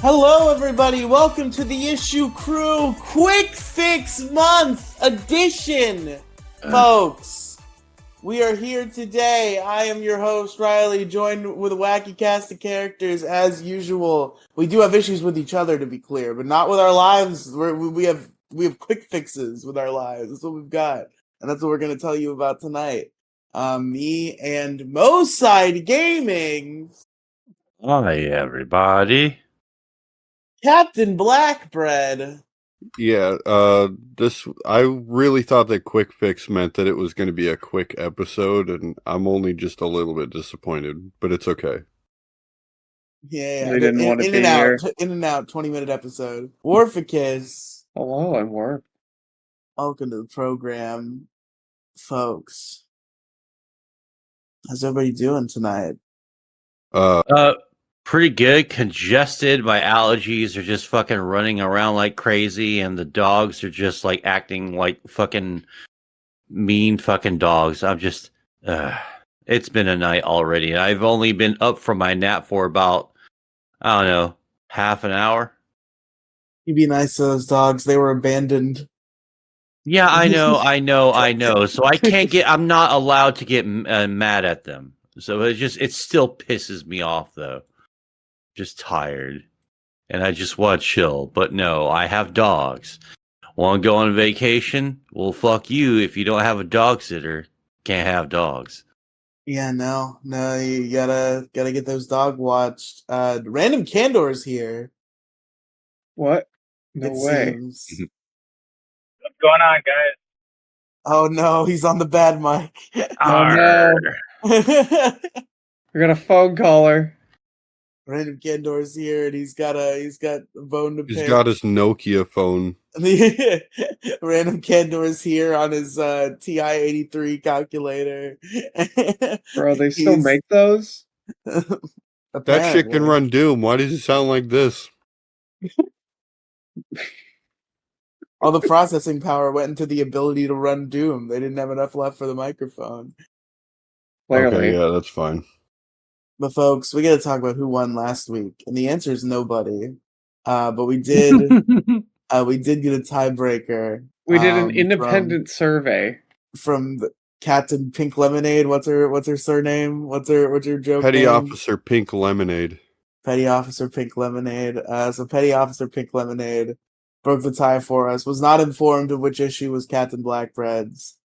Hello, everybody. Welcome to the Issue Crew Quick Fix Month edition, folks. We are here today. I am your host, Riely, joined with a wacky cast of characters as usual. We do have issues with each other, to be clear, but not with our lives. We have quick fixes with our lives. That's what we've got, and that's what we're going to tell you about tonight. Me and Moside Gaming. Hi, everybody. Captain Blackbread. Yeah, I really thought that quick fix meant that it was going to be a quick episode, and I'm only just a little bit disappointed, but it's okay. Yeah, They didn't want to be and here. out, in and out, 20-minute episode. Warficus. Hello, I'm Warp. Welcome to the program, folks. How's everybody doing tonight? Pretty good. Congested. My allergies are just fucking running around like crazy, and the dogs are just like acting like fucking mean fucking dogs. I'm just, it's been a night already. I've only been up from my nap for about, I don't know, half an hour. You be nice to those dogs. They were abandoned. Yeah, I know. So I'm not allowed to get mad at them. So it still pisses me off though. Just tired, and I just want to chill. But no, I have dogs. Want to go on vacation? Well, fuck you. If you don't have a dog sitter, can't have dogs. Yeah, no, you gotta get those dog watched. Random Candor's here. What? No way. Seems. What's going on, guys? Oh no, he's on the bad mic. Oh no. We got a phone caller. Random Candor's here, and he's got a bone to pick. He's got his Nokia phone. Random Candor's here on his TI-83 calculator. Bro, they still make those? That shit can run Doom. Why does it sound like this? All the processing power went into the ability to run Doom. They didn't have enough left for the microphone. Clearly. Okay, yeah, that's fine. But folks, we got to talk about who won last week, and the answer is nobody. But we did get a tiebreaker. We did an independent survey from Captain Pink Lemonade. What's her surname? What's your joke? Petty name? Officer Pink Lemonade. Petty Officer Pink Lemonade. So Petty Officer Pink Lemonade broke the tie for us. Was not informed of which issue was Captain Blackbread's.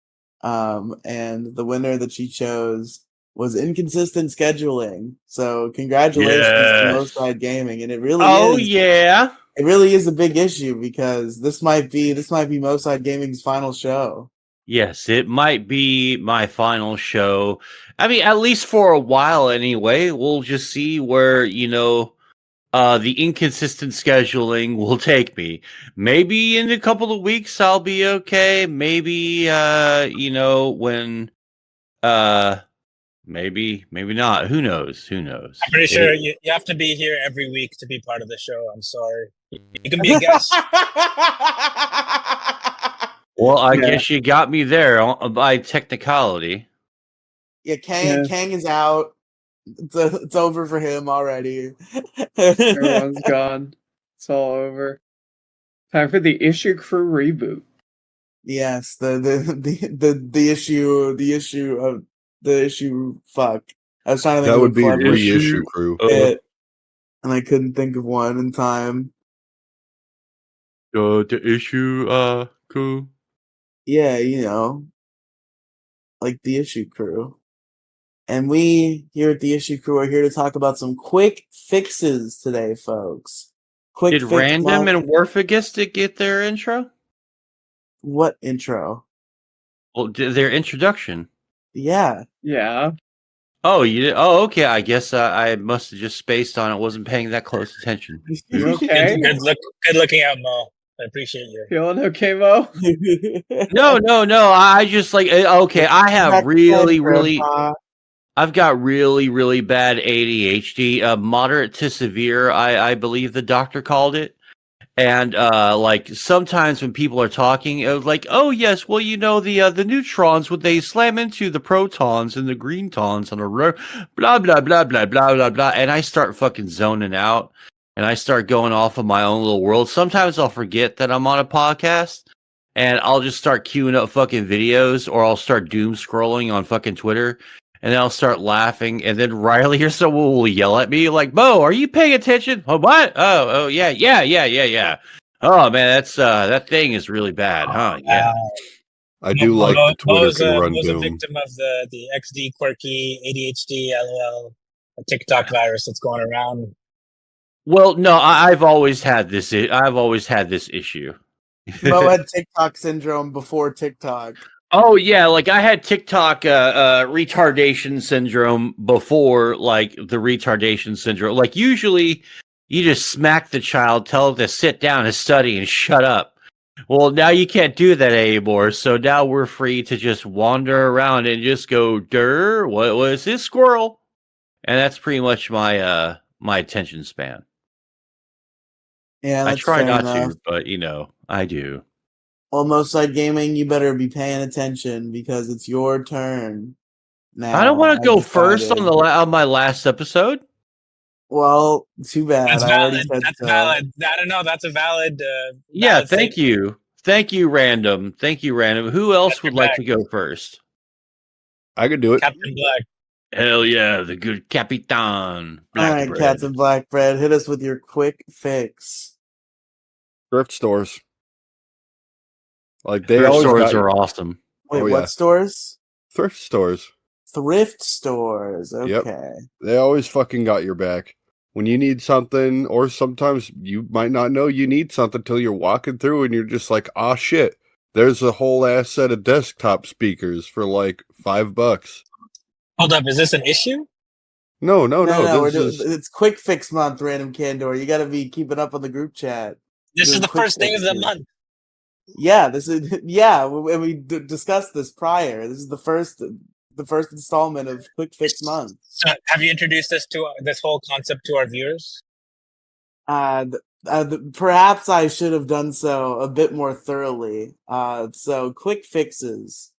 And the winner that she chose was Inconsistent Scheduling. So congratulations to Moside Gaming, and it really it really is a big issue because this might be Moside Gaming's final show. Yes, it might be my final show. I mean, at least for a while anyway. We'll just see where, the inconsistent scheduling will take me. Maybe in a couple of weeks I'll be okay. Maybe, when, maybe not. Who knows? I'm pretty sure you have to be here every week to be part of the show. I'm sorry. You can be a guest. Well, I guess you got me there by technicality. Yeah, Kang is out. It's over for him already. Everyone's gone. It's all over. Time for the Issue Crew reboot. Yes, the issue. Fuck, I was trying to think that of would be clever reissue crew, and I couldn't think of one in time. The issue crew. Yeah, like the issue crew. And we here at the Issue Crew are here to talk about some quick fixes today, folks. Did Random and Warficus get their intro? What intro? Well, their introduction. Yeah. Yeah. Oh, you did? Oh, okay. I guess I must have just spaced on it. Wasn't paying that close attention. You okay? Good looking out, Mo. I appreciate you. Feeling okay, Mo? No. I just okay. I have I've got really bad ADHD, moderate to severe. I believe the doctor called it. And sometimes when people are talking, it was like, oh yes, well the neutrons when they slam into the protons and the green tons on a row, blah blah blah blah blah blah blah, and I start fucking zoning out. and I start going off of my own little world, sometimes I'll forget that I'm on a podcast, and I'll just start queuing up fucking videos, or I'll start doom scrolling on fucking Twitter, and then I'll start laughing, and then Riley or someone will yell at me like, "Bo, are you paying attention?" Oh, what? Oh, yeah. Oh man, that's that thing is really bad, huh? Yeah. I do like the Twitter Mo's can run Mo's a doom. victim of the XD quirky ADHD LOL TikTok virus that's going around. Well, no, I've always had this. I've always had this issue. Mo had TikTok syndrome before TikTok. Oh yeah, like I had TikTok retardation syndrome before, like the retardation syndrome. Like usually, you just smack the child, tell them to sit down and study and shut up. Well, now you can't do that anymore. So now we're free to just wander around and just go, "Durr, what was this squirrel?" And that's pretty much my my attention span. Yeah, I that's try fair not enough. to, but I do. Well, Most Side Gaming, you better be paying attention because it's your turn now. I don't want to go I've first on decided. on my last episode. Well, too bad. That's I already valid. said That's so. valid. I don't know. That's a valid. Yeah, valid thank statement. you, Random. Thank you, Random. Who else Got would your like back. to go first? I could do it. Captain Black. Hell yeah, the good Capitan. All right, Blackbread. Cats and Black Bread, hit us with your quick fix. Thrift stores. Like they Thrift always stores got are awesome. Wait, Oh, what yeah. stores? thrift stores. Thrift stores. Yep. Okay. They always fucking got your back. When you need something, or sometimes you might not know you need something till you're walking through and you're just like, "Ah, shit, there's a whole ass set of desktop speakers for like $5." Hold up. Is this an issue? No, It's Quick Fix Month, Random Candor. You got to be keeping up on the group chat. This is Doing the quick first day of the fixes. month. Yeah, this is and we discussed this prior. This is the first installment of Quick Fix Month. So have you introduced this whole concept to our viewers? Perhaps I should have done so a bit more thoroughly. So quick fixes.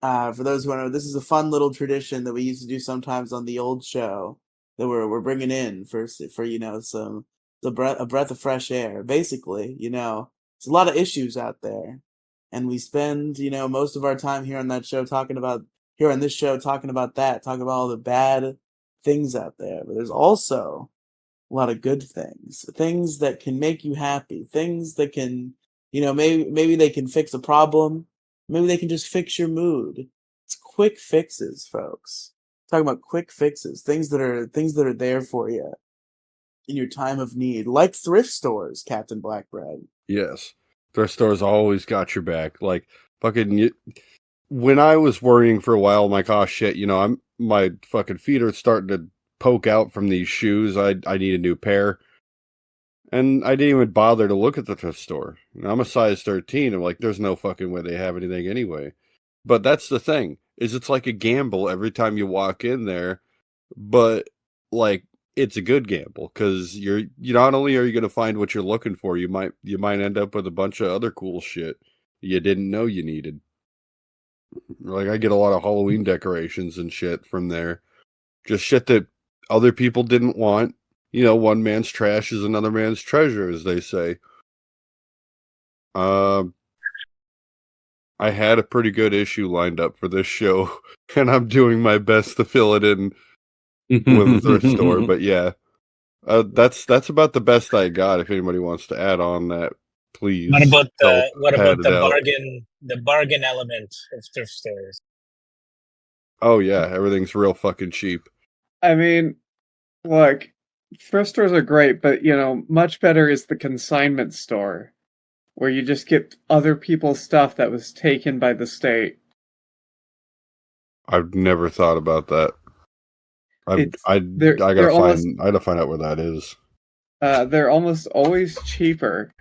For those who don't know, this is a fun little tradition that we used to do sometimes on the old show that we're bringing in for a breath of fresh air. Basically, there's a lot of issues out there, and we spend most of our time here on this show talking about that, talking about all the bad things out there. But there's also a lot of good things that can make you happy, things that can, maybe they can fix a problem. Maybe they can just fix your mood. It's quick fixes, folks. Talking about quick fixes, things that are there for you in your time of need, like thrift stores, Captain Blackbread. Yes. Thrift stores always got your back. Like fucking when I was worrying for a while, I'm like, "Oh shit, my fucking feet are starting to poke out from these shoes. I need a new pair." And I didn't even bother to look at the thrift store. I'm a size 13. I'm like, there's no fucking way they have anything anyway. But that's the thing, is it's like a gamble every time you walk in there. But like, it's a good gamble because you not only are you going to find what you're looking for, you might end up with a bunch of other cool shit you didn't know you needed. Like I get a lot of Halloween decorations and shit from there. Just shit that other people didn't want. One man's trash is another man's treasure, as they say. I had a pretty good issue lined up for this show, and I'm doing my best to fill it in with a thrift store. But yeah, that's about the best I got. If anybody wants to add on that, please. What about the bargain element of thrift stores? Oh yeah, everything's real fucking cheap. I mean, look, thrift stores are great, but much better is the consignment store, where you just get other people's stuff that was taken by the state. I've never thought about that. I gotta find out where that is. They're almost always cheaper,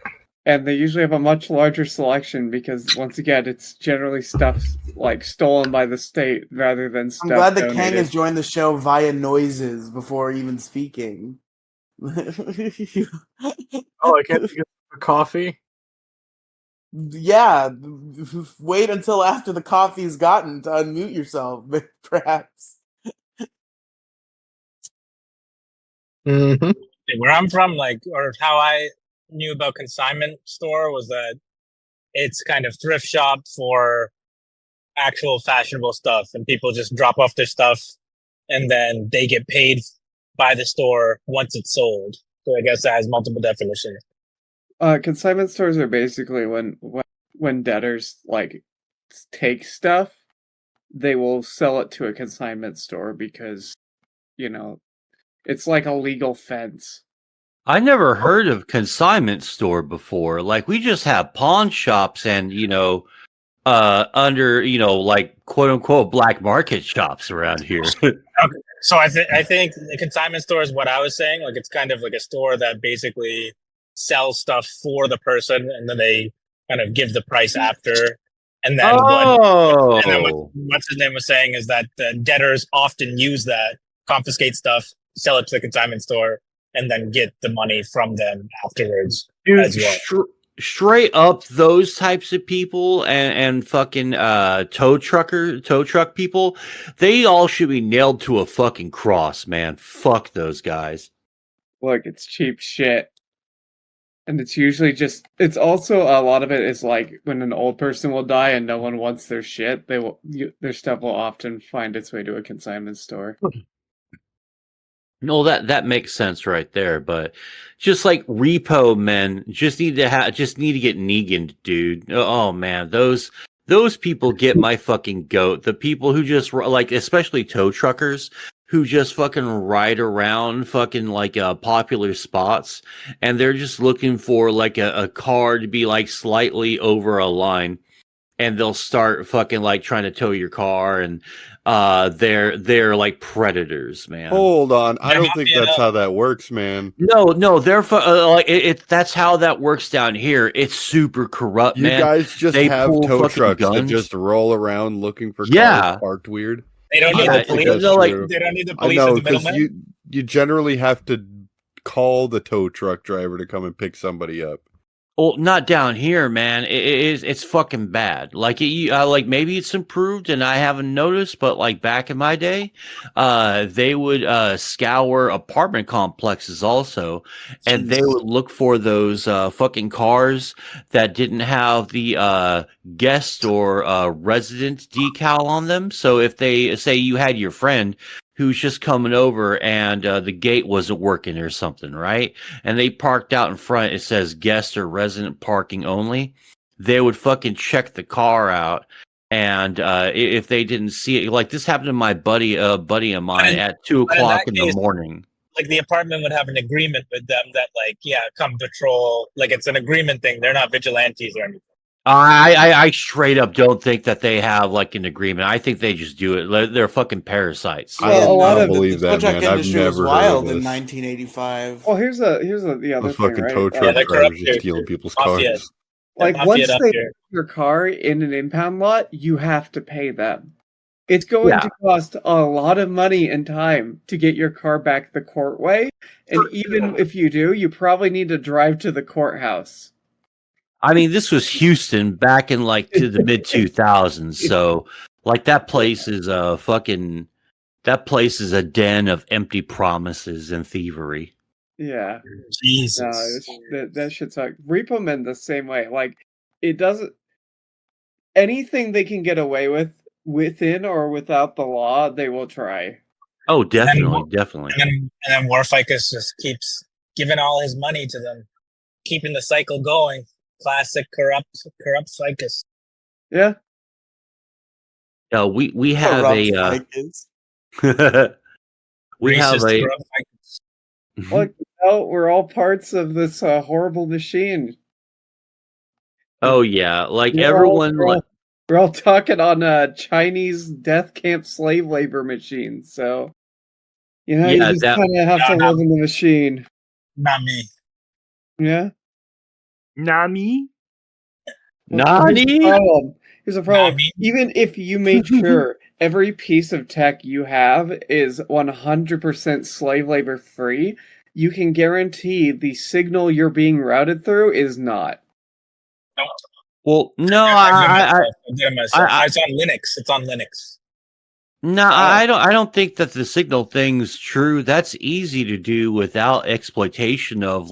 and they usually have a much larger selection because, once again, it's generally stuff like stolen by the state rather than stuff. I'm glad that donated. Kang has joined the show via noises before even speaking. I can't get a coffee. Yeah, wait until after the coffee's gotten to unmute yourself, perhaps. Mm-hmm. Where I'm from, like, or how I knew about consignment store was that it's kind of thrift shop for actual fashionable stuff, and people just drop off their stuff, and then they get paid by the store once it's sold. So I guess that has multiple definitions. Consignment stores are basically when debtors like take stuff, they will sell it to a consignment store because it's like a legal fence. I never heard of consignment store before. Like we just have pawn shops and under like quote unquote black market shops around here. Okay. So I think the consignment store is what I was saying. Like it's kind of like a store that basically sells stuff for the person, and then they kind of give the price after. And then what's his name was saying is that the debtors often use that, confiscate stuff, sell it to the consignment store, and then get the money from them afterwards as well. Straight up, those types of people and fucking tow truck people, they all should be nailed to a fucking cross, man. Fuck those guys. Look, it's cheap shit. And it's usually it's also a lot of it is like when an old person will die and no one wants their shit, their stuff will often find its way to a consignment store. No, that makes sense right there, but just like repo men just need to get Negan, dude. Oh man, those people get my fucking goat. The people who just like, especially tow truckers who just fucking ride around fucking like popular spots, and they're just looking for like a car to be like slightly over a line, and they'll start fucking like trying to tow your car, and they're like predators, man. Hold on, I don't think that's how that works, man. No, they're like that's how that works down here. It's super corrupt, man. You guys just have tow trucks that just roll around looking for cars parked weird. They don't need the police. They don't need the police as the middleman. You generally have to call the tow truck driver to come and pick somebody up. Well, not down here, man. It's fucking bad. Like like maybe it's improved and I haven't noticed, but like back in my day, they would scour apartment complexes also, and they would look for those fucking cars that didn't have the guest or resident decal on them. So if they say you had your friend who's just coming over and the gate wasn't working or something, right? And they parked out in front, it says guest or resident parking only. They would fucking check the car out, and if they didn't see it, like this happened to my buddy of mine at 2:00 in the morning. Like the apartment would have an agreement with them that like, come patrol. Like it's an agreement thing. They're not vigilantes or anything. I straight up don't think that they have like an agreement. I think they just do it. They're fucking parasites. Well, I don't believe that, man. I've never wild heard of in this. 1985. Well, here's the other Those thing, fucking right? tow truck drivers just stealing people's cars. Like once they put your car in an impound lot, you have to pay them. It's going to cost a lot of money and time to get your car back the court way, and even if you do, you probably need to drive to the courthouse. I mean, this was Houston back in like to the mid 2000s. So like that place is a den of empty promises and thievery. Yeah. Jesus. No, that shit's like Repo Men the same way. Like it doesn't anything they can get away with within or without the law, they will try. Oh, definitely. And then Warficus just keeps giving all his money to them, keeping the cycle going. Classic corrupt Ficus. Yeah. We have we have a Look, we're all parts of this horrible machine. Oh yeah, like everyone we're all talking on Chinese death camp slave labor machines, so you just kind of have to live in the machine. Not me. Yeah. Nani? Here's a problem. Even if you made sure every piece of tech you have is 100% slave labor free, you can guarantee the signal you're being routed through is not. Well, no, it's on Linux. It's on Linux. No, I don't think that the signal thing's true. That's easy to do without exploitation of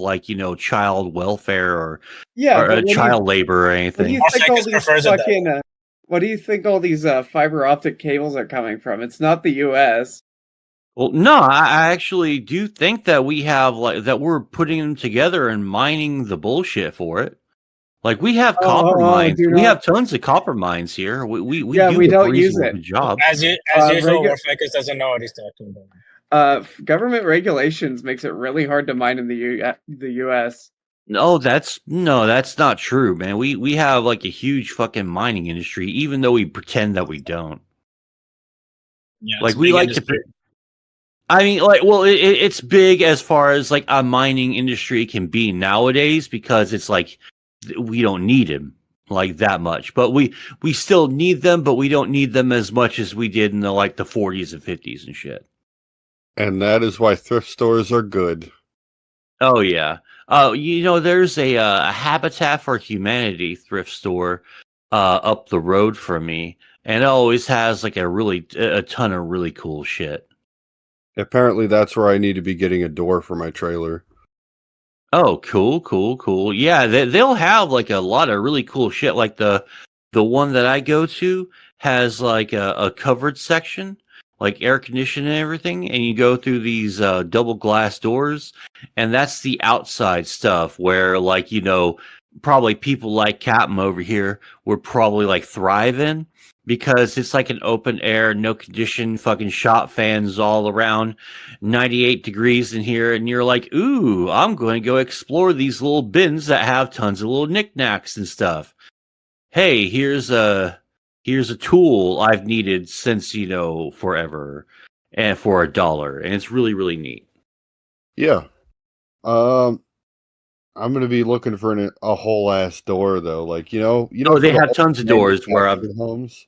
child welfare or Yeah, but child labor or what do you anything. think all Marseilles these prefers it that way. fucking what do you think all these fiber optic cables are coming from? It's not the US. Well, no, I actually do think that we have that we're putting them together and mining the bullshit for it. Like we have copper mines. Do We not. have tons of copper mines here. We Yeah, do we a don't use reasonable it. good job. As usual, Warficus doesn't know what he's talking about. Government regulations makes it really hard to mine in the US. No, that's not true, man. We have like a huge fucking mining industry, even though we pretend that we don't. Yeah, Like it's a we big like industry. to. I mean, it's big as far as like a mining industry can be nowadays because it's like we don't need them like that much, but we still need them, but we don't need them as much as we did in the 40s and 50s and shit. And that is why thrift stores are good. Oh yeah. There's a Habitat for Humanity thrift store up the road from me, and it always has like a ton of really cool shit. Apparently, that's where I need to be getting a door for my trailer. Oh, cool. Yeah, they'll have like a lot of really cool shit. Like the one that I go to has like a covered section, like air conditioning and everything, and you go through these double glass doors, and that's the outside stuff where probably people like Captain over here would probably like thrive in because it's like an open air, no condition, fucking shop fans all around, 98 degrees in here, and you're like, ooh, I'm going to go explore these little bins that have tons of little knickknacks and stuff. Hey, here's a tool I've needed since forever, and for $1, and it's really really neat. Yeah. I'm gonna be looking for a whole ass door though. Like They for the have tons of doors where manufactured homes.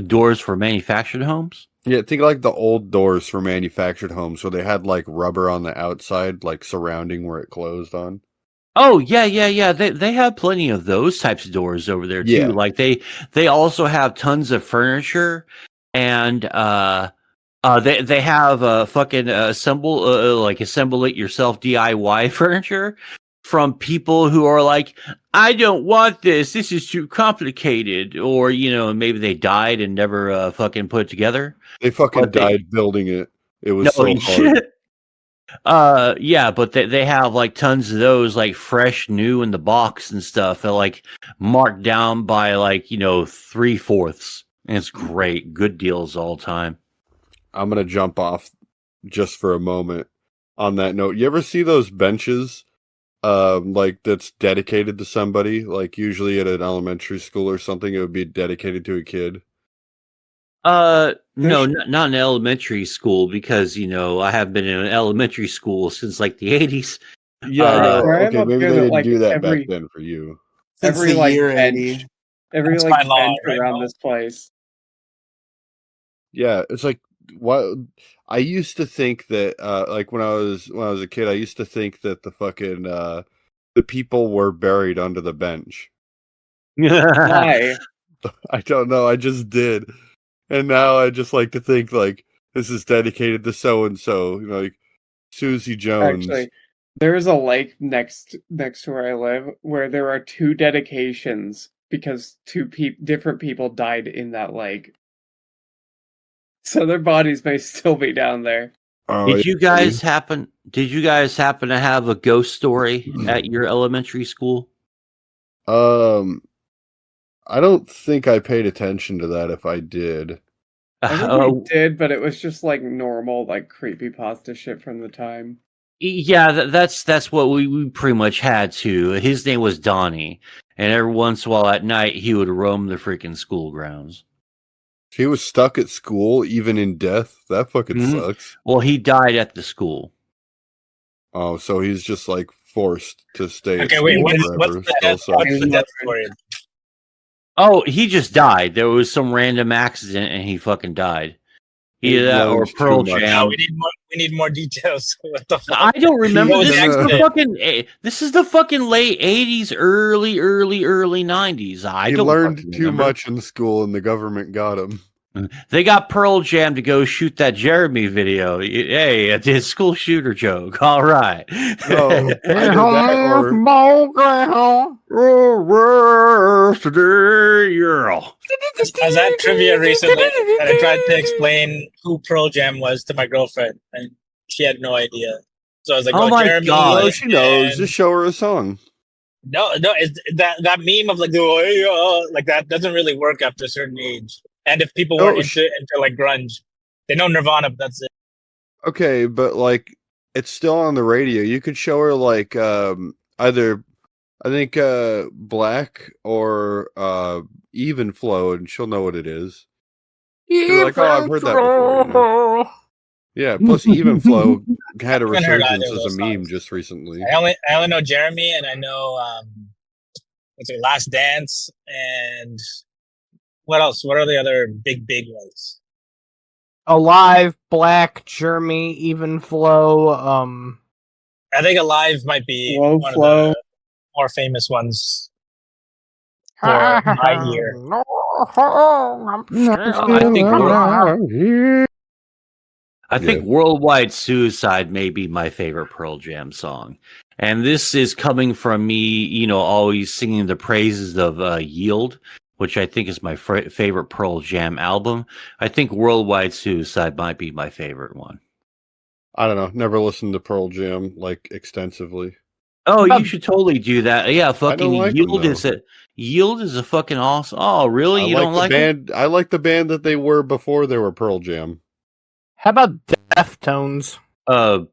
Doors for manufactured homes. Yeah, think like the old doors for manufactured homes where they had like rubber on the outside, like surrounding where it closed on. Oh yeah. They have plenty of those types of doors over there too. Yeah. Like they also have tons of furniture, and they have fucking assemble it yourself DIY furniture from people who are like, I don't want this. This is too complicated, or maybe they died and never fucking put it together. They fucking But died building it. It was so hard. Yeah, but they have like tons of those, like fresh, new in the box and stuff, and like marked down by 3/4, and it's great. Good deals all the time. I'm gonna jump off just for a moment on that note. You ever see those benches, like that's dedicated to somebody? Like usually at an elementary school or something, it would be dedicated to a kid. No, not in elementary school because I have been in an elementary school since like the 80s. Yeah, I know. Where I'm Okay, up maybe here they that, didn't like, do that every- back then for you. Since Every the like year bench, 80. every That's like by law, bench right, around Mo? this place. Yeah, it's like what I used to think that like when I was a kid, I used to think that the fucking the people were buried under the bench. Why? I don't know, I just did. And now I just like to think like this is dedicated to so and so, like Susie Jones. Actually, there is a lake next to where I live where there are 2 dedications because different people died in that lake. So their bodies may still be down there. Oh, Did you guys happen to have a ghost story at your elementary school? I don't think I paid attention to that if I did. I think we did, but it was just like normal, like creepypasta shit from the time. Yeah, that's what we pretty much had to. His name was Donnie, and every once in a while at night he would roam the freaking school grounds. He was stuck at school even in death. That fucking sucks. Well, he died at the school. Oh, so he's just like forced to stay. Okay, at wait. school What's forever. the Still death? sucks. What's the death story? Oh, he just died. There was some random accident, and he fucking died. He Either that or learned Pearl too much. Jam. No, we need more details. What the fuck? I don't remember. What was This the is the accident? fucking. This is the fucking late '80s, early '90s. I He don't learned fucking too remember. much in school, and the government got him. They got Pearl Jam to go shoot that Jeremy video. Hey, it's a school shooter joke. All right. No, either that or I was at trivia recently, and I tried to explain who Pearl Jam was to my girlfriend, and she had no idea. So I was like, Oh "Oh, my Jeremy." God. no, she knows. and- Just show her a song. No, it's that meme of like like that doesn't really work after a certain age. And if people weren't into like grunge, they know Nirvana, but that's it. Okay, but like it's still on the radio. You could show her like either I think Black or Even Flow, and she'll know what it is. She'll be like, oh, I've heard that before. You know? Yeah, plus Even Flow had a I haven't heard either resurgence of as a those meme songs. just recently. I only know Jeremy, and I know what's it, Last Dance, and what else? What are the other big ones? Alive, Black, Jeremy, Even Flow. I think Alive might be Low one Flow. of the more famous ones for my year. I think Worldwide Suicide may be my favorite Pearl Jam song. And this is coming from me, always singing the praises of Yield, which I think is my favorite Pearl Jam album. I think Worldwide Suicide might be my favorite one. I don't know. Never listened to Pearl Jam like extensively. Oh, you should totally do that. Yeah, fucking like Yield them, Yield is a fucking awesome. Oh, really? You don't like band? I like the band that they were before they were Pearl Jam. How about Deftones? Nope.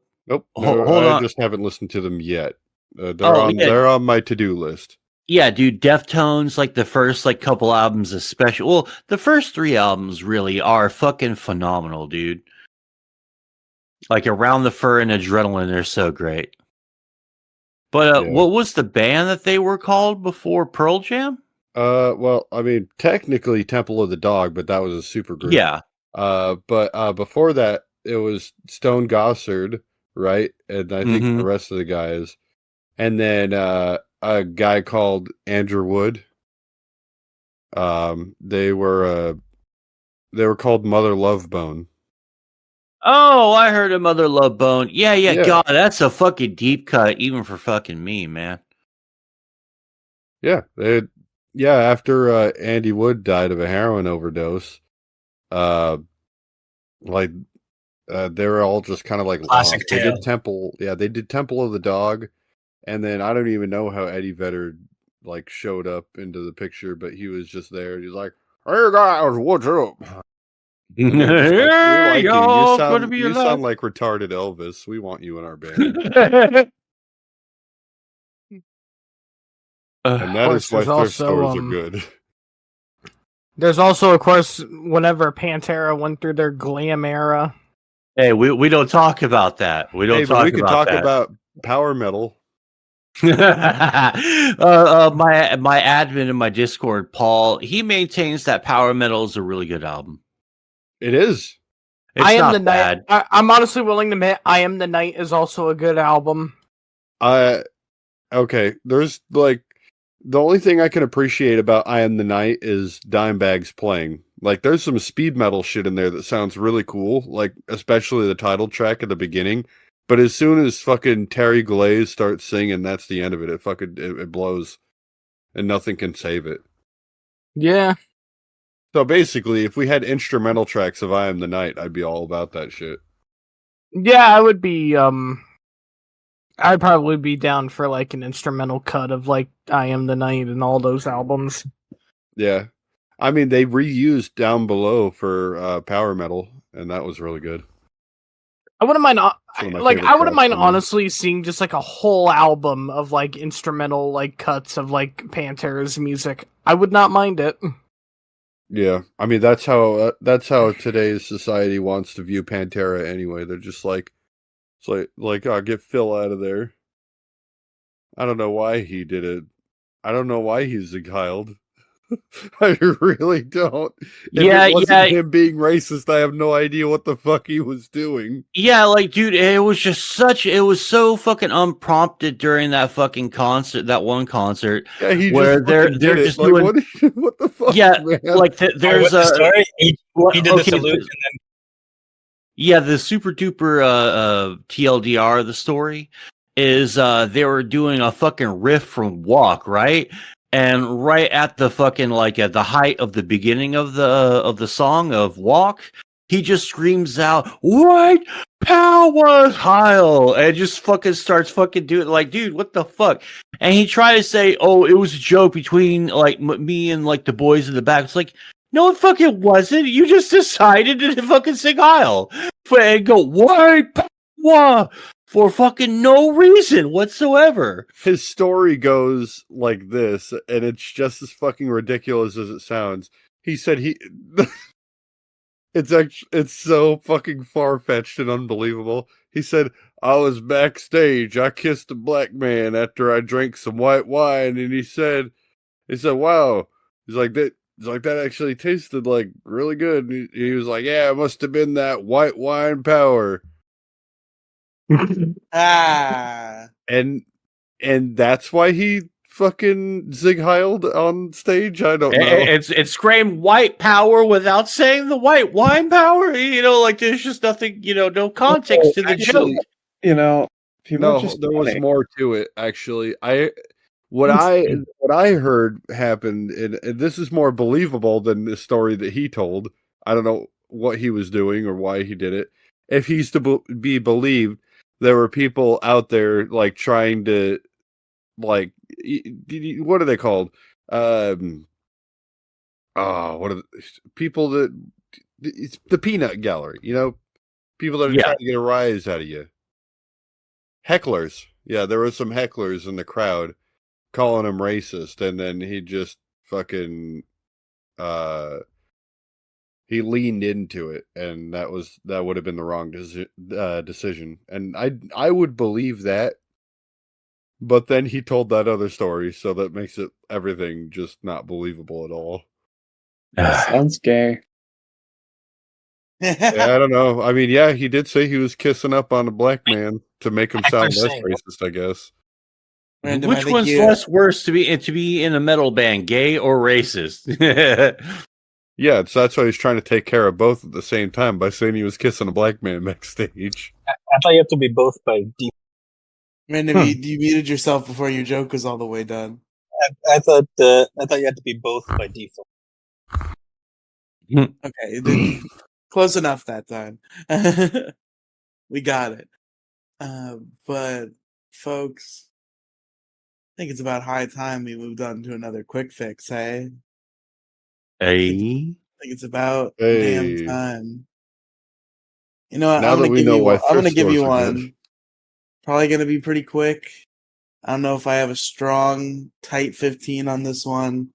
Hold I on. just haven't listened to them yet. They're on my to-do list. Yeah, dude, Deftones, like the first couple albums especially. Well, the first 3 albums really are fucking phenomenal, dude. Like Around the Fur and Adrenaline, they're so great. But what was the band that they were called before Pearl Jam? Well, I mean, technically Temple of the Dog, but that was a super group. Yeah. But before that, it was Stone Gossard, right? And I think the rest of the guys. And then a guy called Andrew Wood. They were called Mother Love Bone. Oh, I heard of Mother Love Bone. Yeah, Yeah. God, that's a fucking deep cut, even for fucking me, man. Yeah, after Andy Wood died of a heroin overdose, they were all just kind of like Classic lost. They tale. did Temple, they did Temple of the Dog, and then I don't even know how Eddie Vedder like showed up into the picture, but he was just there. He's like, "Hey guys, what's up?" And they're just like, "We like you. You sound like retarded Elvis. We want you in our band." And that is why thrift stores are good. There's also, of course, whenever Pantera went through their glam era. Hey, we don't talk about that. We don't talk we could about talk that. about power metal. My admin in my Discord, Paul, he maintains that Power Metal is a really good album. It is. It's I Am not the bad. Night. I'm honestly willing to admit, I Am the Night is also a good album. Okay. There's like the only thing I can appreciate about I Am the Night is Dimebag's playing. Like there's some speed metal shit in there that sounds really cool, like especially the title track at the beginning. But as soon as fucking Terry Glaze starts singing, that's the end of it. It blows, and nothing can save it. Yeah. So basically, if we had instrumental tracks of I Am the Night, I'd be all about that shit. Yeah, I would be. I'd probably be down for like an instrumental cut of like I Am the Night and all those albums. Yeah, I mean they reused Down Below for Power Metal, and that was really good. I wouldn't mind. I wouldn't mind tracks, honestly seeing just like a whole album of like instrumental like cuts of like Pantera's music. I would not mind it. Yeah, I mean that's how today's society wants to view Pantera anyway. They're just like, it's like oh, get Phil out of there. I don't know why he did it. I don't know why he's a child. I really don't. If Yeah, it wasn't yeah, him being racist, I have no idea what the fuck he was doing. yeah. Like, dude, it was so fucking unprompted during that fucking concert, that one concert, Yeah, he where just fucking they're did it. just Like, doing, what the fuck, yeah, man? like Oh, there's what's the story? He did the okay, salute, and then yeah, the super duper TLDR of the story is they were doing a fucking riff from Walk, right? And right at the fucking like at the height of the beginning of the song of Walk, he just screams out "White Power Heil!" and just fucking starts fucking doing like, dude, what the fuck? And he tried to say, "Oh, it was a joke between like me and like the boys in the back." It's like, no, it fucking wasn't. You just decided to fucking sing Heil and go "White Power" for fucking no reason whatsoever. His story goes like this, and it's just as fucking ridiculous as it sounds. He said it's so fucking far fetched and unbelievable. He said, I was backstage. I kissed a black man after I drank some white wine, and he said, wow. He's like that. He's like that actually tasted like really good. And he was like, yeah, it must have been that white wine power. Ah. And that's why he fucking Zig Heiled on stage. I don't know. It's screamed "White Power" without saying the white wine power. You know, like there's just nothing. You know, no context to the Actually, joke. You know, people are no, just there was funny. more to it. Actually, what It's- I heard happened, and this is more believable than the story that he told. I don't know what he was doing or why he did it. If he's to be believed, there were people out there like trying to like what are they called? Oh, what are people that it's the peanut gallery? You know, people that are Yeah, trying to get a rise out of you. Hecklers. Yeah, there were some hecklers in the crowd calling him racist, and then he just fucking uh he leaned into it, and that would have been the wrong decision. And I would believe that, but then he told that other story, so that makes it everything just not believable at all. Sounds gay. Yeah, I don't know. I mean, yeah, he did say he was kissing up on a black man to make him sound Heckler's less saying, racist, I guess. Random, I which think one's you. less worse to be in a metal band, gay or racist? Yeah, so that's why he's trying to take care of both at the same time by saying he was kissing a black man backstage. I thought you have to be both by default. Random, you muted yourself before your joke was all the way done. I thought you had to be both by default. Okay, close enough that time. We got it. But folks, I think it's about high time we moved on to another quick fix. Hey, Hey, I think it's about damn Hey, time. You know what? now that we know why I'm gonna thrift give you stores are good. one. Probably gonna be pretty quick. I don't know if I have a strong, tight 15 on this one.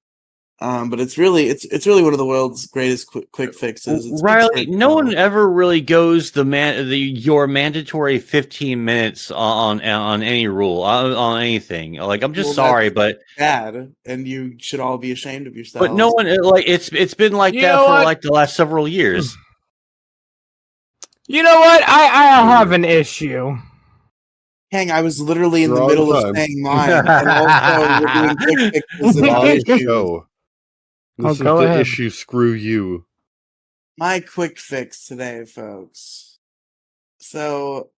But it's really one of the world's greatest quick fixes. It speaks for Riley, no one itself. ever really goes your mandatory 15 minutes on any rule on anything. Like, I'm just Well, sorry, that's but bad, and you should all be ashamed of no yourselves. one like it's been like You that know for what? like the last several years. You know what? I have an issue. Hang, I was literally in the You're on middle of time. saying mine, and also we're doing quick fixes and On the issues. show. This is go the ahead. issue. Screw you. My quick fix today, folks. So,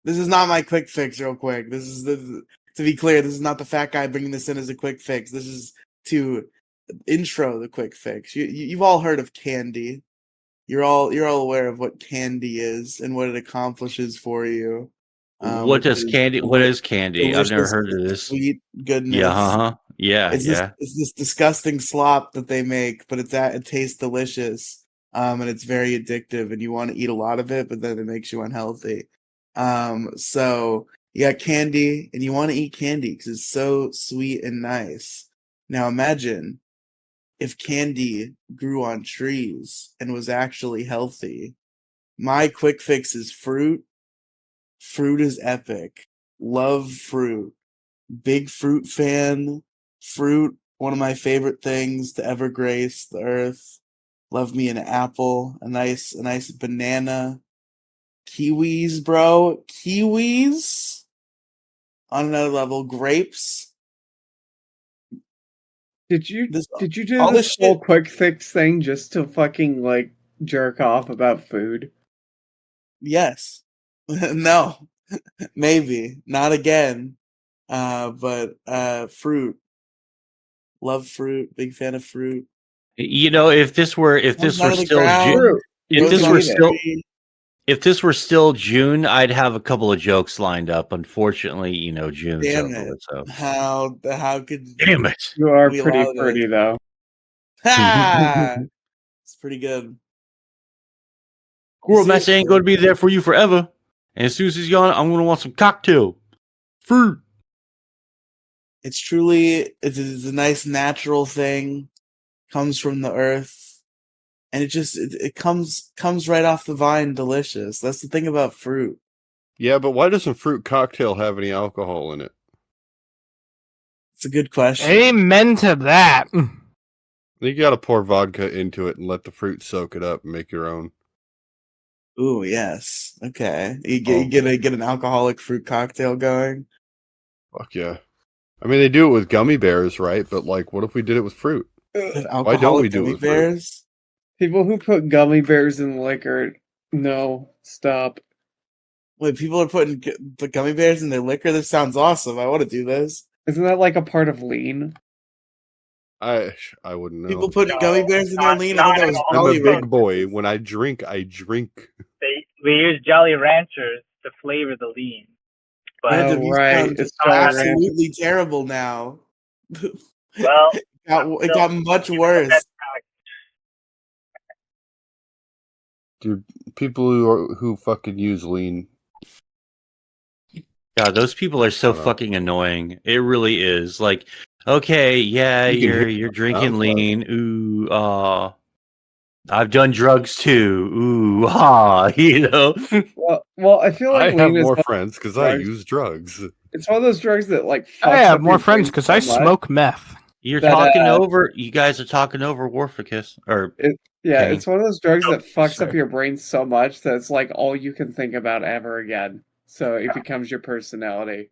this is not my quick fix, real quick. To be clear, this is not the fat guy bringing this in as a quick fix. This is to intro the quick fix. You've all heard of candy. You're all aware of what candy is and what it accomplishes for you. What Which does is candy? What is candy? I've never delicious, heard of this. sweet goodness. Yeah, yeah, It's yeah. this disgusting slop that they make, but it tastes delicious. And it's very addictive, and you want to eat a lot of it, but then it makes you unhealthy. So you got candy, and you want to eat candy because it's so sweet and nice. Now imagine if candy grew on trees and was actually healthy. My quick fix is fruit. Fruit is epic. Love fruit. Big fruit fan. Fruit One of my favorite things to ever grace the earth. Love me an apple, a nice banana. Kiwis, bro. Kiwis. On another level, grapes. Did you This do all this this whole shit. quick fix thing just to fucking like jerk off about food? Yes. No. Maybe. Not again. But fruit. Love fruit. Big fan of fruit. You know, if this were Comes out of the still ground. June, if Grows this on were a Eat it. still tree. if this were still June, I'd have a couple of jokes lined up. Unfortunately, you know, June's Damn over it. with, so How could damn it. You are we pretty allow fruity this? though. Ha! It's pretty good. Squirrel Master ain't Seriously. going to be there for you forever. And as soon as he's gone, I'm going to want some cocktail fruit. It's truly it's a nice natural thing. Comes from the earth. And it comes right off the vine delicious. That's the thing about fruit. Yeah, but why doesn't fruit cocktail have any alcohol in it? It's a good question. Amen to that. You got to pour vodka into it and let the fruit soak it up and make your own. Ooh, yes. Okay. You Oh. get an alcoholic fruit cocktail going. Fuck yeah. I mean, they do it with gummy bears, right? But like, what if we did it with fruit? Have Why don't we alcoholic do it gummy with fruit? bears? People who put gummy bears in liquor, no, stop. Wait, people are putting the gummy bears in their liquor? This sounds awesome. I want to do this. Isn't that like a part of lean? I wouldn't know. People putting No, gummy bears in their not- lean? not I thought that was anymore. I'm a Jolly big boy. Ranchers. When I drink, I drink. We use Jolly Ranchers to flavor the lean. But Random, Oh, you right, sound it's Jolly Ranchers. absolutely terrible now. well, It got much keeping the worse. best pack. Dude, people who fucking use lean. God, those people are so Shut up. fucking annoying. It really is. Like, okay, yeah, You can hear you're the drinking sound lean. Ooh, I've done drugs too. Ooh, you know. Well, I feel I like have lean is more one, friends because I drugs. use drugs. it's one of those drugs that like fucks I have up more your friends brain because so I much. smoke meth. You're That, talking over. You guys are talking over Warficus, or Yeah, Kenny. it's one of those drugs that fucks sorry. up your brain so much that it's like all you can think about ever again. So it becomes your personality.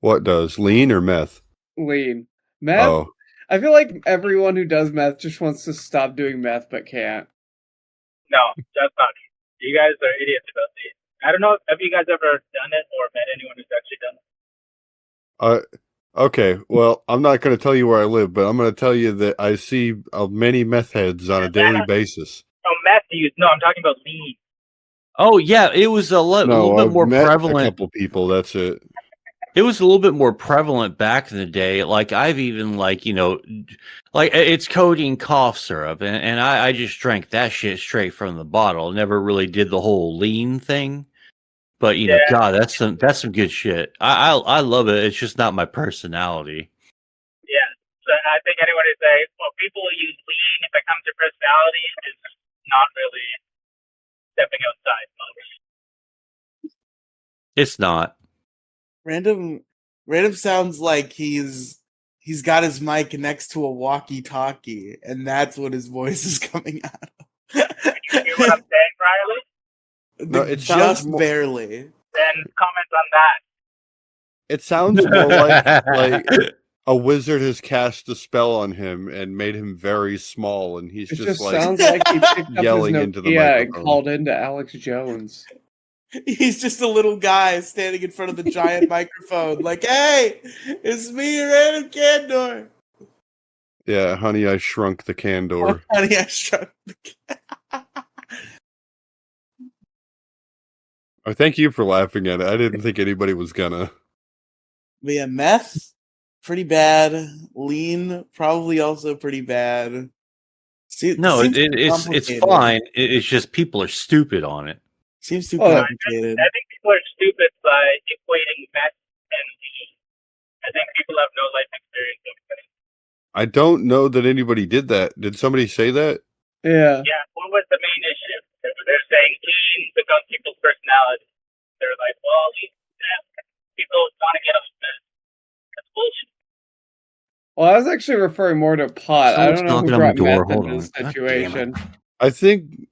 What does? Lean or meth? Lean. Meth? Oh. I feel like everyone who does meth just wants to stop doing meth but can't. No, that's not it. You guys are idiots about these. I don't know. Have you guys ever done it or met anyone who's actually done it? Okay, well, I'm not going to tell you where I live, but I'm going to tell you that I see many meth heads on a daily basis. Oh, meth use. No, I'm talking about lean. Oh yeah, it was a little bit I've more met prevalent. a couple people, that's it. It was a little bit more prevalent back in the day. Like I've even like it's codeine cough syrup, and I just drank that shit straight from the bottle. Never really did the whole lean thing, but you know, God, that's some good shit. I love it. It's just not my personality. Yeah. So I think anyone who say, well, people who use lean if it comes to personality is not really stepping outside much. It's not. Random sounds like he's got his mic next to a walkie-talkie, and that's what his voice is coming out of. You hear what I'm saying, Riley? No, it sounds just more- barely. Then comment on that. It sounds more like a wizard has cast a spell on him and made him very small, and he's It just just like sounds like he picked up his yelling into the Nokia and microphone. called into Alex Jones. He's just a little guy standing in front of the giant microphone, like, "Hey, it's me, Random Candor." Yeah, honey, I shrunk the candor. Honey, I shrunk the Oh, thank you for laughing at it. I didn't think anybody was gonna. But yeah, meth, pretty bad. Lean, probably also pretty bad. See, No, seems it's complicated. fine. It's just people are stupid on it. Seems too Oh, complicated. I think people are stupid by equating meth and lean. I think people have no life experience of it. I don't know that anybody did that. Did somebody say that? Yeah. Yeah, what was the main issue? They're saying lean becomes people's personality. They're like, well, people want to get off meth. That's bullshit. Well, Well, I was actually referring more to pot. I Someone's don't know who knocking on my brought door. meth Hold into this on. God damn it. situation.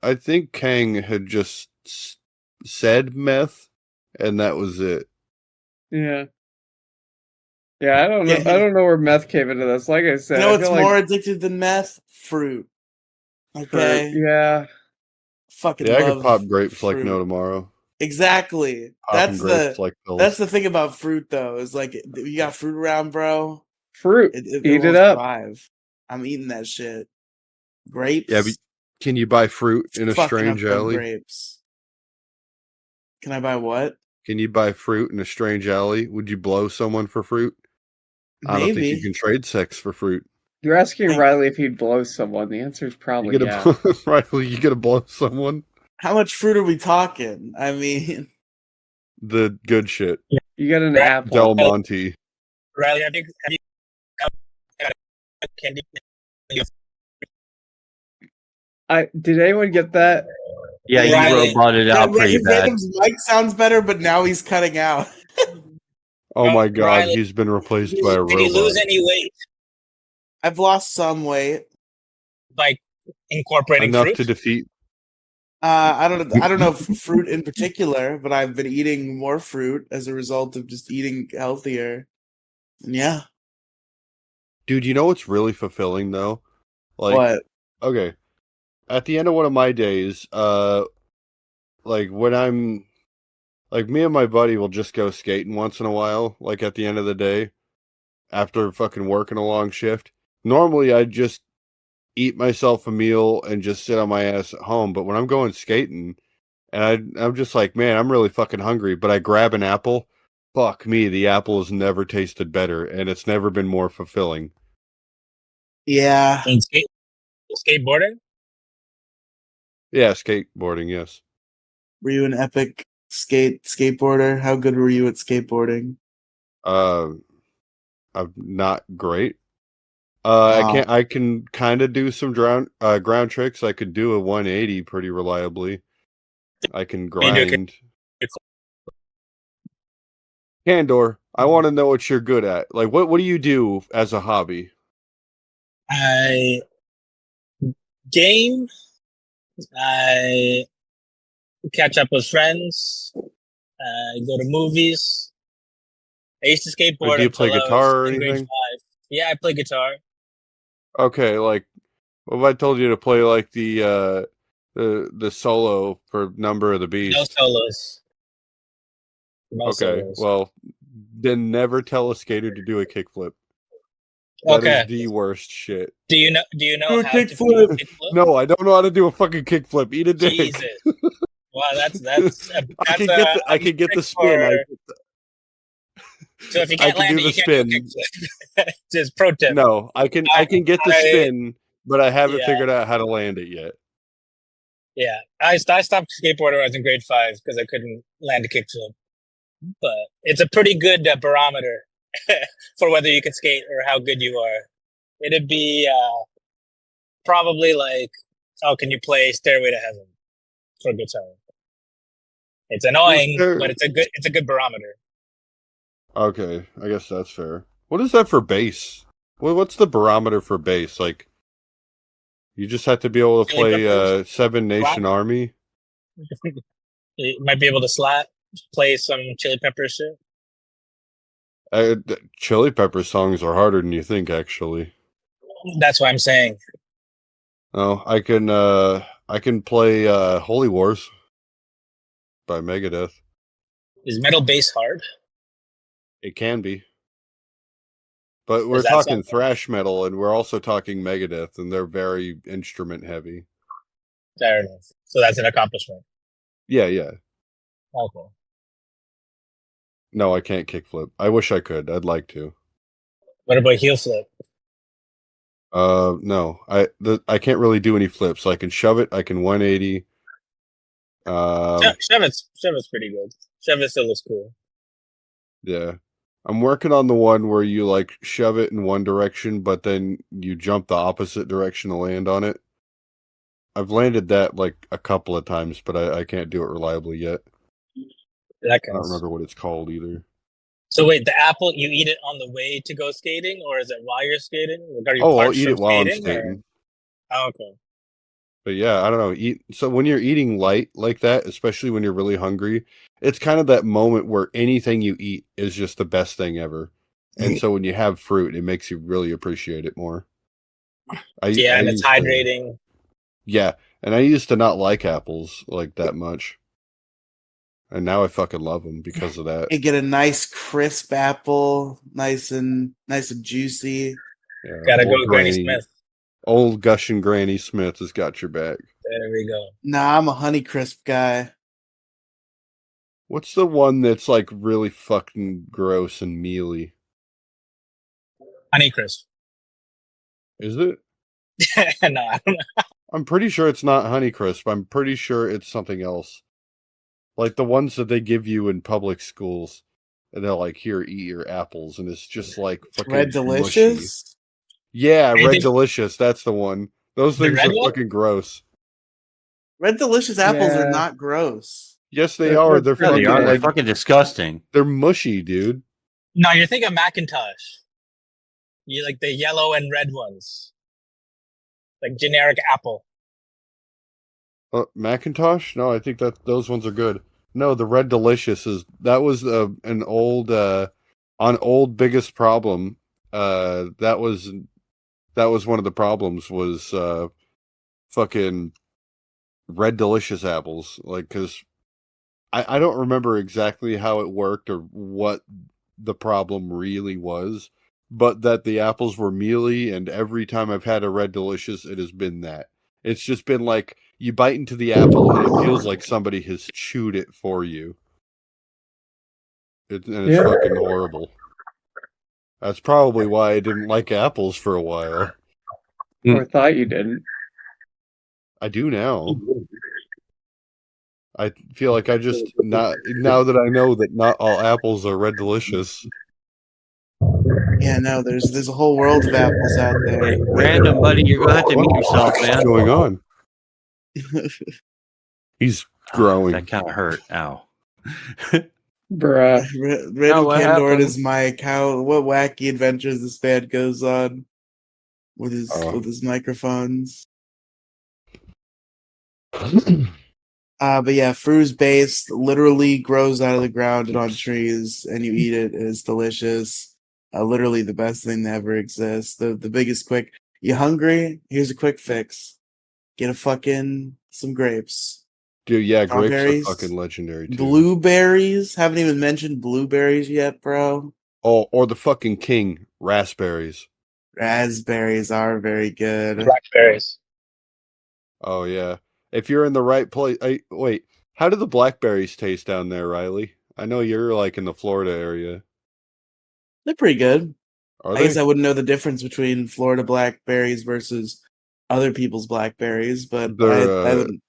I think Kang had just said meth, and that was it. Yeah. Yeah, I don't know. Yeah, I don't know where meth came into this. Like I said, You know I what's feel more like addictive than meth? Fruit. fruit. Okay. Yeah. Fucking Yeah, I could love pop grapes like fruit. no tomorrow. Exactly. Popping grapes like pills. That's the thing about fruit though, is like you got fruit around, bro. Fruit. It Eat won't it up. survive. I'm eating that shit. Grapes. Yeah, but can you buy fruit in a fucking strange up them alley? grapes. Can I buy what? Can you buy fruit in a strange alley? Would you blow someone for fruit? I don't think you Maybe. can trade sex for fruit. You're asking Hey. Riley if he'd blow someone. The answer is probably You yeah. gotta Riley, you gotta blow someone. How much fruit are we talking? I mean, The good shit. You got an Right. apple. Del Monte. Riley, have you candy? Did anyone get that? Yeah, you Riley. roboted out pretty bad. Random's mic sounds better, but now he's cutting out. Oh my god, Riley, he's been replaced by a Did you lose robot. any weight I've lost some weight. by incorporating Enough fruit? to defeat. I don't know if fruit in particular, but I've been eating more fruit as a result of just eating healthier. And yeah. Dude, you know what's really fulfilling though? Like, What? okay. At the end of one of my days, like when I'm like me and my buddy will just go skating once in a while, like at the end of the day, after fucking working a long shift. Normally I'd just eat myself a meal and just sit on my ass at home, but when I'm going skating and I'm just like, man, I'm really fucking hungry, but I grab an apple. Fuck me, the apple has never tasted better, and it's never been more fulfilling. Yeah. In skateboarding? Yeah, skateboarding, yes. Were you an epic skateboarder? How good were you at skateboarding? I'm not great. Wow. I can kind of do some ground tricks. I could do a 180 pretty reliably. I can grind. Candor, I want to know what you're good at. Like, what do you do as a hobby? I game. I catch up with friends. I go to movies. I used to skateboard Do you play until I guitar was or in grade anything? 5. Yeah, I play guitar. Okay, like, what if I told you to play like the solo for Number of the No Beast? solos. No Okay, solos. well, then never tell a skater to do a kickflip. That is Okay. the worst shit. Do you know Do how a to kickflip. do a kickflip? No, I don't know how to do a fucking kickflip. Eat a dick. Jesus. Wow, that's I can get the spin. So if you I can't can land do it, the you can't do a spin. kickflip. Just pro tip. No, I can get the spin, but I haven't Yeah. figured out how to land it yet. Yeah, I stopped skateboarding when I was in grade 5 because I couldn't land a kickflip. But it's a pretty good barometer for whether you can skate or how good you are. It'd be probably like, oh, can you play Stairway to Heaven for guitar? It's annoying, but it's a good barometer. Okay, I guess that's fair. What is that for bass? What's the barometer for bass? Like, you just have to be able to Chili play Peppers? Seven Nation Army? You might be able to play some Chili Peppers shit. Chili Pepper songs are harder than you think, actually. That's what I'm saying. Oh, I can play Holy Wars by Megadeth. Is metal bass hard? It can be. But we're Is that talking something? thrash metal, and we're also talking Megadeth, and they're very instrument heavy. Fair enough. So that's an accomplishment. Yeah, yeah. Okay. No, I can't kickflip. I wish I could. I'd like to. What about heel flip? No. I can't really do any flips. I can shove it. I can 180. Shove it's pretty good. Shove it still looks cool. Yeah. I'm working on the one where you like shove it in one direction, but then you jump the opposite direction to land on it. I've landed that like a couple of times, but I can't do it reliably yet. That I don't counts. remember what it's called either. So wait, the apple, you eat it on the way to go skating, or is it while you're skating? Like, are you Oh, I'll parched eat from it while I'm skating? Or? skating. Oh, okay. But yeah, I don't know. So when you're eating light like that, especially when you're really hungry, it's kind of that moment where anything you eat is just the best thing ever. And so when you have fruit, it makes you really appreciate it more. Yeah, I and it's used to, hydrating. yeah, and I used to not like apples like that much, and now I fucking love them because of that. You get a nice crisp apple, nice and juicy. Yeah, Gotta go, Granny Smith. old gushing Granny Smith has got your back. There we go. Nah, I'm a Honey Crisp guy. What's the one that's like really fucking gross and mealy? Honeycrisp. Is it? No, I don't know. I'm pretty sure it's not Honeycrisp. I'm pretty sure it's something else. Like the ones that they give you in public schools. And they're like, here, eat your apples. And it's just like fucking Red mushy. Delicious. Yeah, Anything- Red Delicious. That's the one. Those The things red are one? fucking gross. Red Delicious apples are Yeah. not gross. Yes, they They're- are. they're They're Yeah, pretty they fucking are. They're like fucking disgusting. they're mushy, dude. No, you're thinking Macintosh. You like the yellow and red ones. Like generic apple. Macintosh? No, I think that those ones are good. No, the Red Delicious that was an old on old Biggest Problem. That was one of the problems was fucking Red Delicious apples. Like, because I don't remember exactly how it worked or what the problem really was, but that the apples were mealy, and every time I've had a Red Delicious, it has been that. It's just been like you bite into the apple and it feels like somebody has chewed it for you. And it's Yeah. fucking horrible. That's probably why I didn't like apples for a while. Or thought you didn't. I do now. I feel like I just not now that I know that not all apples are Red Delicious. Yeah, no, there's a whole world of apples out there. Hey, random buddy, you're gonna have to mute yourself, What's man. going on? He's growing. That kind of hurt. Ow. Bruh. Random what Candor happened? is Mike. What wacky adventures this man goes on with his microphones. But yeah, fruit's based, literally grows out of the ground and on trees, and you eat it. It's delicious. Literally the best thing that ever exists. The biggest quick. You hungry? Here's a quick fix. Get some grapes. Dude, yeah, grapes are Strawberries, fucking legendary too. Blueberries. Haven't even mentioned blueberries yet, bro. Oh, or the fucking king, raspberries. Raspberries are very good. Blackberries. Oh yeah. If you're in the right place, wait. How do the blackberries taste down there, Riley? I know you're like in the Florida area. They're pretty good. Are I they? guess I wouldn't know the difference between Florida blackberries versus other people's blackberries, but I haven't.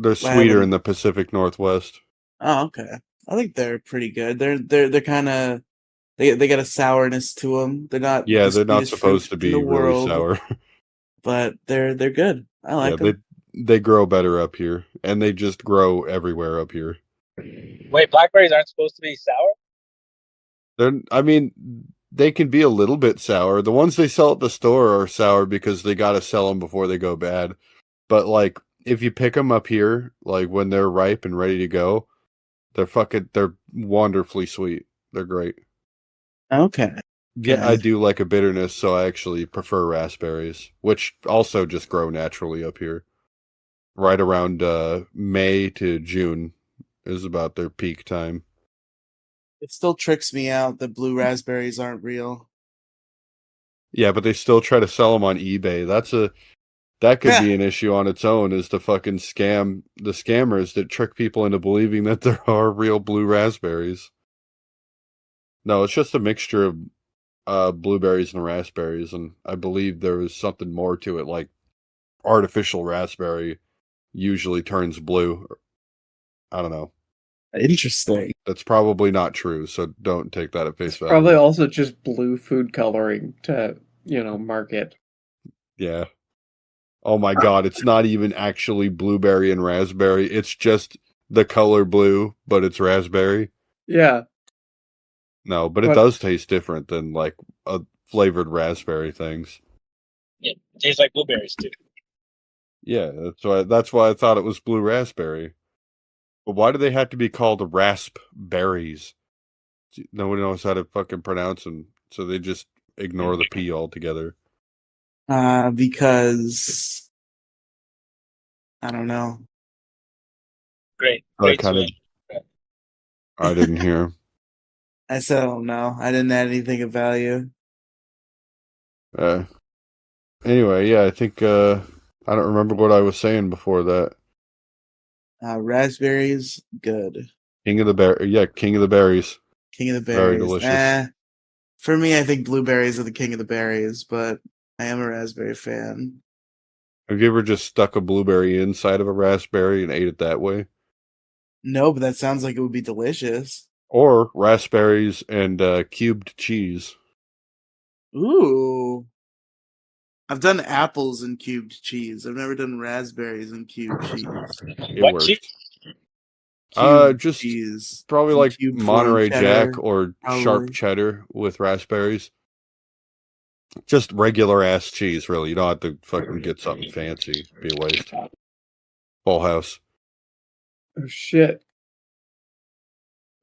They're sweeter in the Pacific Northwest. Oh, okay. I think they're pretty good. They're kind of they got a sourness to them. They're not. Yeah, the they're not sweetest supposed fruit to in be the really world, sour. but they're good. I like them. They grow better up here, and they just grow everywhere up here. Wait, blackberries aren't supposed to be sour? I mean, they can be a little bit sour. The ones they sell at the store are sour because they got to sell them before they go bad. But like, if you pick them up here, like when they're ripe and ready to go, they're wonderfully sweet. They're great. Okay. Yeah, I do like a bitterness, so I actually prefer raspberries, which also just grow naturally up here. Right around May to June is about their peak time. It still tricks me out that blue raspberries aren't real. Yeah, but they still try to sell them on eBay. That could be an issue on its own, is the fucking the scammers that trick people into believing that there are real blue raspberries. No, it's just a mixture of blueberries and raspberries, and I believe there is something more to it, like artificial raspberry usually turns blue. I don't know. Interesting. That's probably not true, so don't take that at face value. Probably also just blue food coloring to, market. Yeah. Oh my god, it's not even actually blueberry and raspberry. It's just the color blue, but it's raspberry. Yeah. No, but it What? does taste different than like a flavored raspberry things. Yeah, it tastes like blueberries too. Yeah, that's why I thought it was blue raspberry. But why do they have to be called raspberries? Nobody knows how to fucking pronounce them, so they just ignore the P altogether. Because I don't know. Great, I great kind of, switch. I didn't hear. I said I don't know. I didn't add anything of value. Anyway, yeah, I think I don't remember what I was saying before that. Raspberries, good. King of the berries. King of the Very berries. delicious. For me, I think blueberries are the king of the berries, but I am a raspberry fan. Have you ever just stuck a blueberry inside of a raspberry and ate it that way? No, but that sounds like it would be delicious. Or raspberries and cubed cheese. Ooh. I've done apples and cubed cheese. I've never done raspberries and cubed cheese. It What works. cheese? Cubed Just cheese. probably Some like cubed form Monterey cheddar, Jack or probably. sharp cheddar with raspberries. Just regular ass cheese, really. You don't have to fucking get something fancy. It'd be a waste. Full house. Oh shit!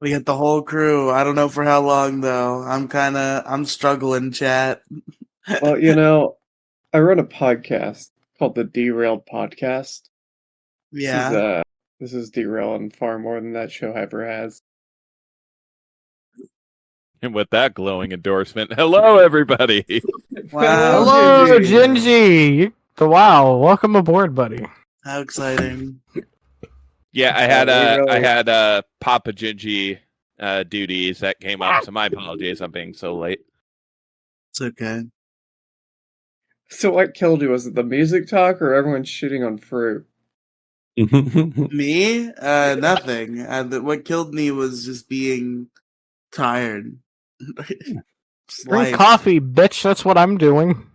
We got the whole crew. I don't know for how long though. I'm struggling, chat. Well, you know, I run a podcast called the Derailed Podcast. Yeah. This is derailing far more than that show ever has. And with that glowing endorsement, hello everybody. Wow. Hello, Gingy. Gingy. Wow, welcome aboard, buddy. How exciting. Yeah, I really- had Papa Gingy duties that came up, so my apologies on being so late. It's okay. So what killed you? Was it the music talk or everyone shitting on fruit? Me? Nothing. What killed me was just being tired. Just Drink life. coffee, bitch. That's what I'm doing.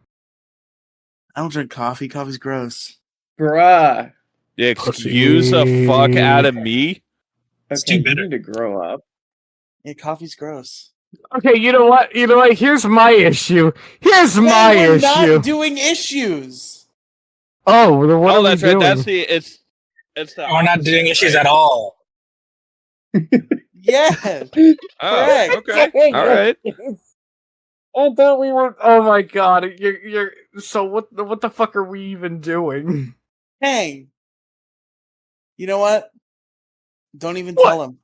I don't drink coffee. Coffee's gross. Bruh. Excuse the fuck out of me. It's Okay, too you bitter. need to grow up. Yeah, coffee's gross. Okay, you know what? Here's my issue. Here's Then my we're issue. not doing issues. Oh, then what are That's we right. doing? That's the. We're not doing issues at all. Yeah. Oh, Correct. okay. All right. I thought we were. Oh my god! You're. So what the fuck are we even doing? Hang. You know what? Don't even What? tell him.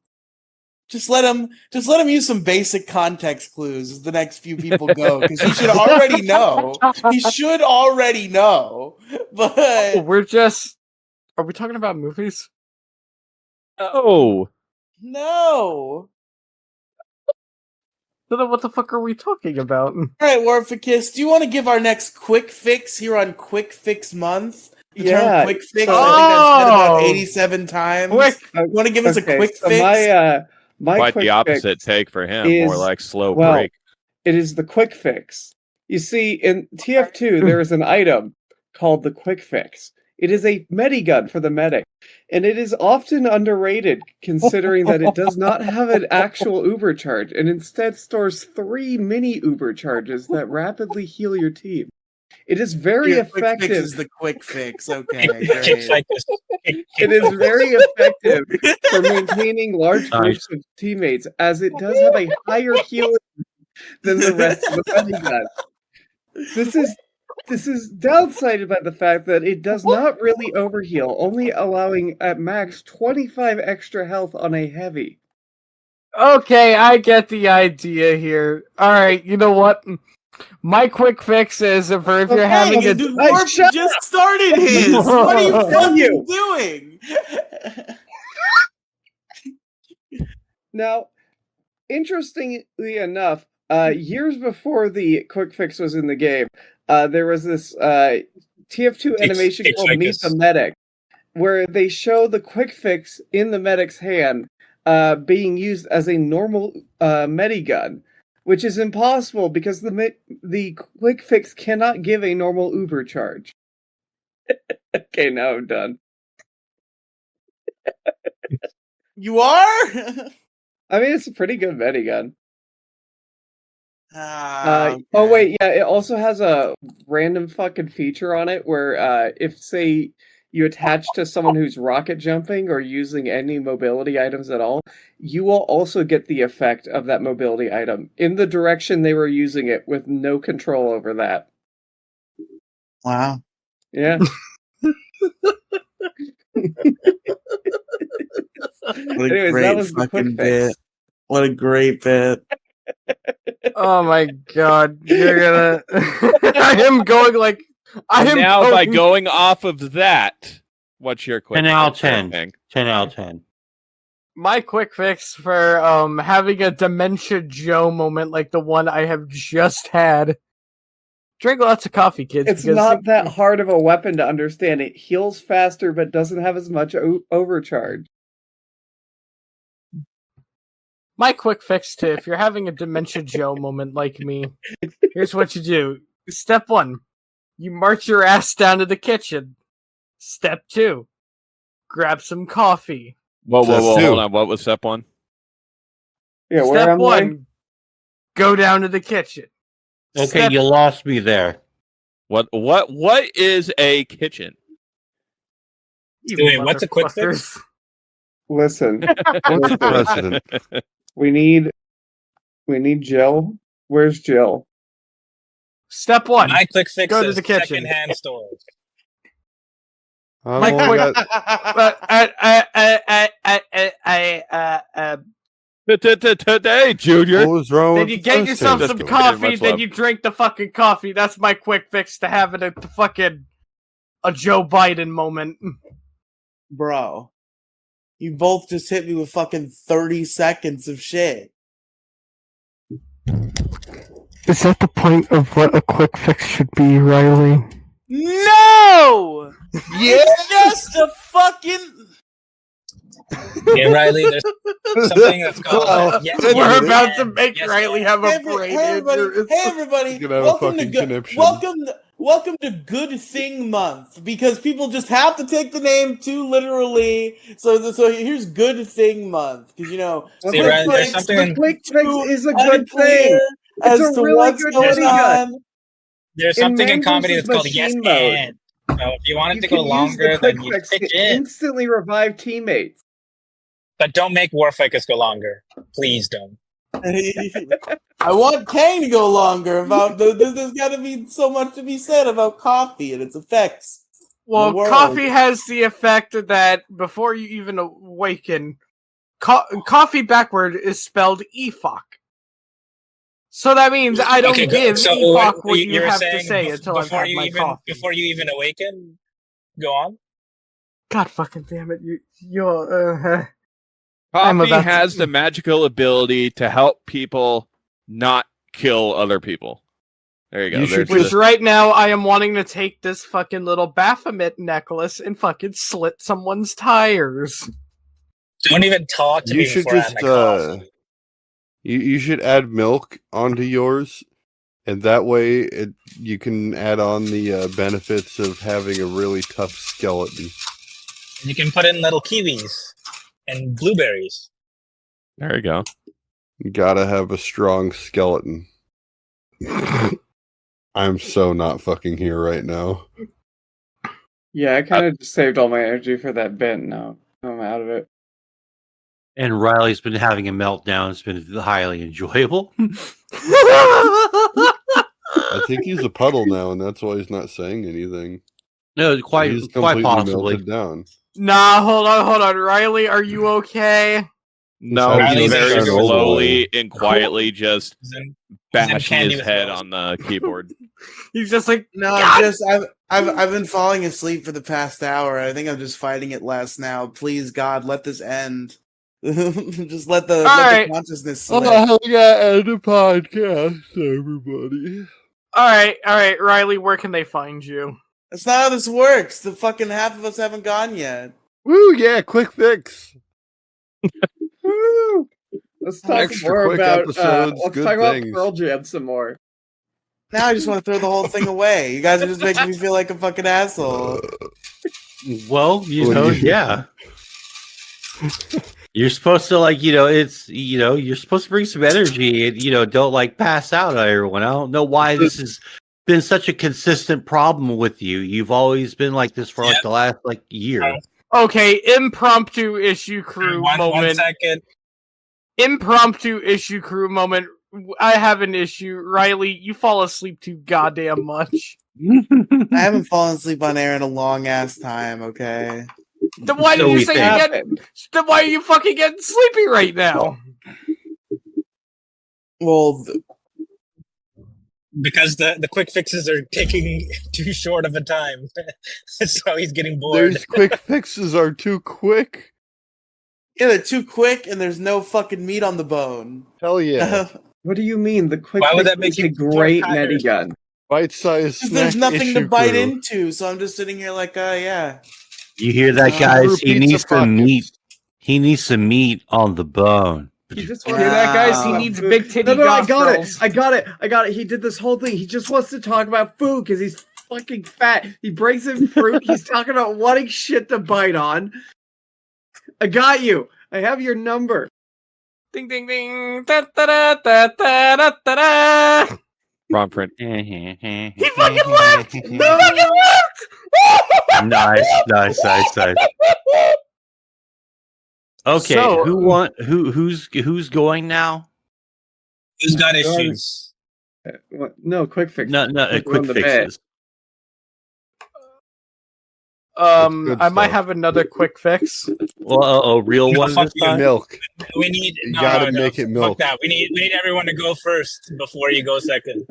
Just let him use some basic context clues as the next few people go, because he should already know. He should already know. But Oh, we're just. Are we talking about movies? Oh. no. So then what the fuck are we talking about? All right, Warficus, do you want to give our next quick fix here on Quick Fix Month? The term Yeah, quick fix, so- I think I've said about Oh! 87 times. Quick. You want to give us a quick so fix? my Quite quick the opposite fix take for him. More is- like slow well, break. It is the quick fix. You see, in TF2, there is an item called the quick fix. It is a medigun for the medic, and it is often underrated considering that it does not have an actual Uber charge and instead stores 3 mini Uber charges that rapidly heal your team. It is very Your quick fix effective. is the quick fix. Okay, Kicks great. like this. It is very effective for maintaining large groups of teammates, as it does have a higher healing than the rest of the medigun. This is downsided by the fact that it does not really overheal, only allowing at max 25 extra health on a heavy. Okay, I get the idea here. All right, you know what? My quick fix is for if you're Okay, having Hey, a. dude, Hey, Warp shut just started his. What are you Tell fucking you. doing? Now, interestingly enough, years before the quick fix was in the game, there was this TF2 animation kicks called like Meet this. the Medic, where they show the quick fix in the medic's hand being used as a normal medigun, which is impossible because the quick fix cannot give a normal Uber charge. Okay, now I'm done. You are? I mean, it's a pretty good medigun. Oh wait, yeah, it also has a random fucking feature on it where if say you attach to someone who's rocket jumping or using any mobility items at all, you will also get the effect of that mobility item in the direction they were using it with no control over that. Wow. Yeah. What a Anyways, great that was the quick fucking fix. bit. What a great bit. Oh my god, you're gonna. I am going like. I am Now, going... by going off of that, what's your quick 10 out of fix, 10. Hank? 10 out of 10. My quick fix for having a Dementia Joe moment like the one I have just had. Drink lots of coffee, kids. It's because not that hard of a weapon to understand. It heals faster, but doesn't have as much overcharge. My quick fix to if you're having a Dementia Joe moment like me, here's what you do. Step 1, you march your ass down to the kitchen. Step 2, grab some coffee. Whoa, Step two. hold on. What was step 1? Yeah, where Step am I? 1, go down to the kitchen. Okay, Step- you lost me there. What is a kitchen? You Wait, what's a quick motherfuckers. fix? Listen, What's the precedent? we need Jill. Where's Jill? Step 1, My quick fix go to is the kitchen. secondhand stores. I've Mike, only quick- Today, Junior. what was wrong Then with you the get first yourself thing? some Just coffee, much then love. you drink the fucking coffee. That's my quick fix to having a fucking a Joe Biden moment. Bro, you both just hit me with fucking 30 seconds of shit. Is that the point of what a quick fix should be, Riley? No! It's just a fucking. Yeah, Riley, there's something that's called. Oh, yes, we're yes, about and, to make yes, Riley and. have a Hey, brain everybody! aneurysm. Hey, everybody! You can have a Welcome to fucking good. conniption. Welcome to Good Thing Month because people just have to take the name too literally. So here's Good Thing Month because See, quick Riley, there's fix something The in, quick fix too is a good unclear thing. It's as a to really what's good going hitting gun. on. there's In something in Man comedy vs. that's called yes Machine mode, and. So if you want it you to go can use the longer, quick then you fix pitch to in. instantly revive teammates. But don't make war focus go longer. Please don't. I want Kang to go longer about. There's got to be so much to be said about coffee and its effects. Well, world. coffee has the effect that before you even awaken, coffee backward is spelled EFOC. So that means I don't give EFOC what you have to say until I've had my coffee. Before you even awaken, go on. God fucking damn it! I'm Coffee about to- has the magical ability to help people not kill other people. There you go. You should There's Which right now I am wanting to take this fucking little Baphomet necklace and fucking slit someone's tires. Don't even talk to You me should before I have just my coffee. you should add milk onto yours, and that way you can add on the benefits of having a really tough skeleton. You can put in little kiwis and blueberries. There you go. You gotta have a strong skeleton. I'm so not fucking here right now. Yeah, I kind of just saved all my energy for that bit. Now I'm out of it. And Riley's been having a meltdown. It's been highly enjoyable. I think he's a puddle now, and that's why he's not saying anything. No, quite He's quite completely possibly. melted down. Nah, hold on. Riley, are you okay? No, Riley's he a very sugar slowly and quietly just Then bashing candy his with head rose. on the keyboard. He's just like, No, God! I've been falling asleep for the past hour. I think I'm just fighting it less now. Please, God, let this end. Just let the Alright. consciousness Oh, slip. hell yeah, end the podcast, everybody. Alright, Riley, where can they find you? That's not how this works. The fucking half of us haven't gone yet. Woo, yeah, quick fix. Woo! Let's talk Extra more quick about. episodes, Let's good talk about things. Pearl Jam some more. Now I just want to throw the whole thing away. You guys are just making me feel like a fucking asshole. Well, you Well, know, you- yeah. You're supposed to you're supposed to bring some energy and don't like pass out on everyone. I don't know why this has been such a consistent problem with you. You've always been like this for like the last year. Okay, impromptu issue crew One moment. second. Impromptu issue crew moment. I have an issue. Riley, you fall asleep too goddamn much. I haven't fallen asleep on air in a long ass time. Okay. Then why do you say then why are you fucking getting sleepy right now? Well, Because the quick fixes are taking too short of a time. So he's getting bored. Those quick fixes are too quick. yeah, they're too quick, and there's no fucking meat on the bone. Hell yeah. What do you mean? The quick Why would fix that make is you a great more tired? Medigun. Bite-sized snack There's nothing to issue bite crew. into, so I'm just sitting here like, yeah. You hear that, Crew guys? He pizza needs some pockets. meat. He needs some meat on the bone. He just Hear wants that, guys? He Wow. needs big titty No, I goth got girls. it. I got it. He did this whole thing. He just wants to talk about food because he's fucking fat. He brings in fruit. He's talking about wanting shit to bite on. I got you. I have your number. Ding ding ding. Da, da, da, da, da, da, da, da. Wrong print. He fucking left! He No. fucking left! Nice. Okay, So- who's going now? Who's got issues? What? No, quick fix. No, We're quick on the fixes. Good I might stuff. have another quick fix. Well, a real No, one fuck this you. time. Milk. We need. You gotta make it fuck milk. that. We need everyone to go first before you go second.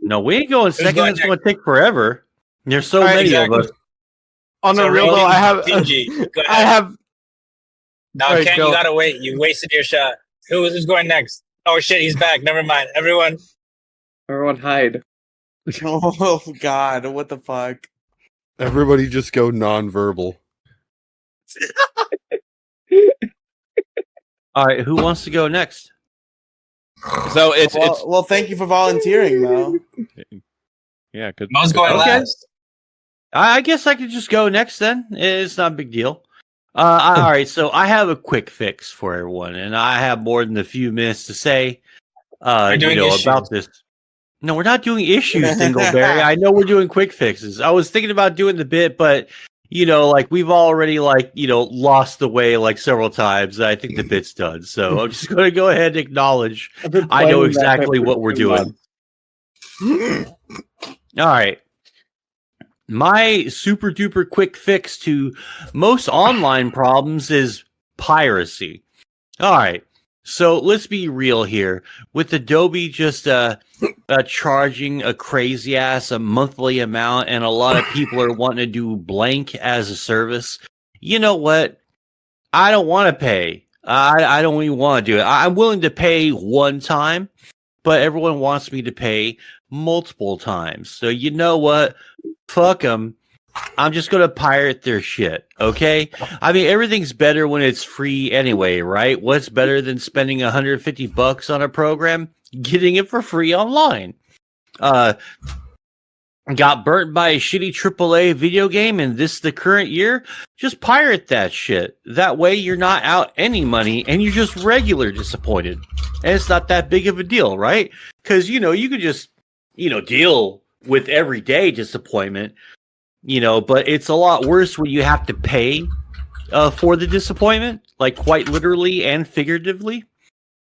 No, we ain't going second. going It's going to take forever. There's so Alright, many exactly. of us. On So a real Riely, though, I have Gingy, go I ahead. have No, Alright, Ken, go. you gotta wait. You wasted your shot. Who's going next? Oh shit, he's back. Never mind. Everyone, Everyone hide. Oh God, what the fuck? Everybody just go non-verbal. All right, who wants to go next? So it's Well, thank you for volunteering, though. yeah. Good. Mo's going Okay. last. I guess I could just go next then. It's not a big deal. All right, so I have a quick fix for everyone, and I have more than a few minutes to say doing issues. about this. No, we're not doing issues, Dingleberry. I know we're doing quick fixes. I was thinking about doing the bit, but we've already lost the way several times. I think the bit's done. So I'm just going to go ahead and acknowledge I've been I know playing that exactly for what we're 2 doing. months. All right. My super duper quick fix to most online problems is piracy. All right. So let's be real here. With Adobe just charging a crazy ass a monthly amount, and a lot of people are wanting to do blank as a service. You know what? I don't want to pay. I don't even want to do it. I'm willing to pay one time, but everyone wants me to pay multiple times. So you know what? Fuck them. I'm just going to pirate their shit, okay? I mean, everything's better when it's free anyway, right? What's better than spending $150 on a program? Getting it for free online. Got burnt by a shitty AAA video game in the current year? Just pirate that shit. That way you're not out any money and you're just regular disappointed. And it's not that big of a deal, right? Because, you could just, deal with everyday disappointment. But it's a lot worse when you have to pay for the disappointment, quite literally and figuratively.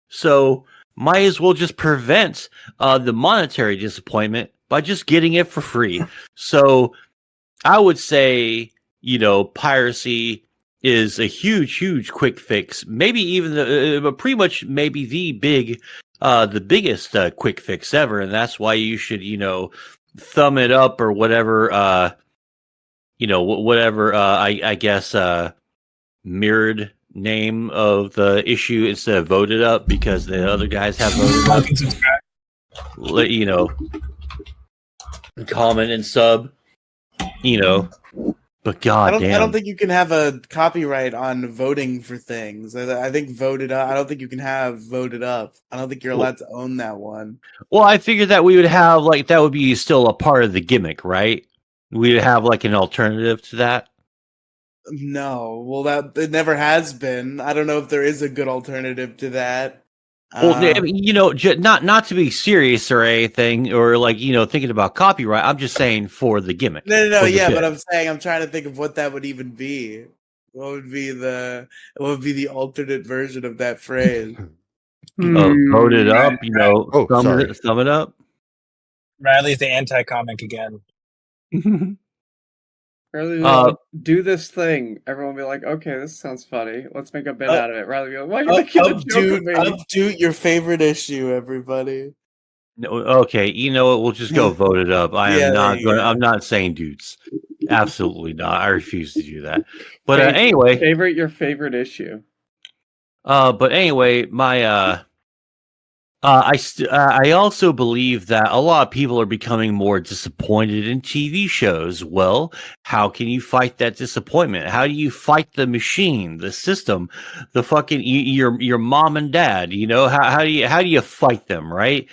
So might as well just prevent the monetary disappointment by just getting it for free. So I would say, piracy is a huge quick fix. Maybe even pretty much maybe the biggest quick fix ever. And that's why you should, thumb it up or whatever, I guess, mirrored name of the issue instead of voted up, because the other guys have voted up. Comment and sub, but god damn. I don't think you can have a copyright on voting for things. I think voted up. I don't think you can have voted up. I don't think you're allowed to own that one. Well, I figured that we would have that would be still a part of the gimmick, right? We'd have an alternative to that. No, well, that it never has been. I don't know if there is a good alternative to that. Well, I mean, not to be serious or anything, or like thinking about copyright. I'm just saying for the gimmick. No, for the yeah, bit. but I'm saying I'm trying to think of what that would even be. What would be the alternate version of that phrase? Vote it up. Oh, sorry. Thumb it up. Riley's the anti-comic again. Riley will be like, do this thing. Everyone will be like, okay, this sounds funny. Let's make a bit out of it. Riley will be like, why are you making a joke of me? Update your favorite issue, everybody. No, okay, you know what? We'll just go vote it up. I'm not saying dudes. Absolutely not. I refuse to do that. But anyway, your favorite issue. But anyway, my I also believe that a lot of people are becoming more disappointed in TV shows. Well, how can you fight that disappointment? How do you fight the machine, the system, the fucking your mom and dad? How do you fight them? Right?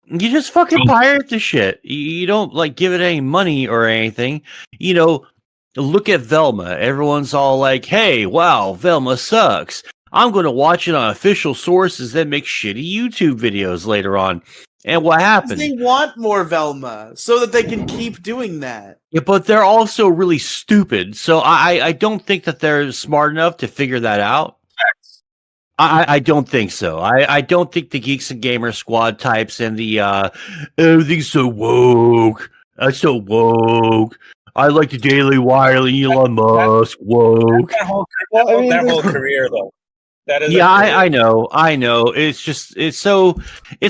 You just fucking pirate the shit. You don't like give it any money or anything. Look at Velma. Everyone's all like, "Hey, wow, Velma sucks. I'm going to watch it on official sources that make shitty YouTube videos later on." And what happened? They want more Velma so that they can keep doing that. Yeah, but they're also really stupid. So I don't think that they're smart enough to figure that out. I don't think so. I don't think the Geeks and Gamer Squad types and the everything's so woke. So woke. I like the Daily Wire, Elon Musk, woke. Their whole career, though. That is I know. It's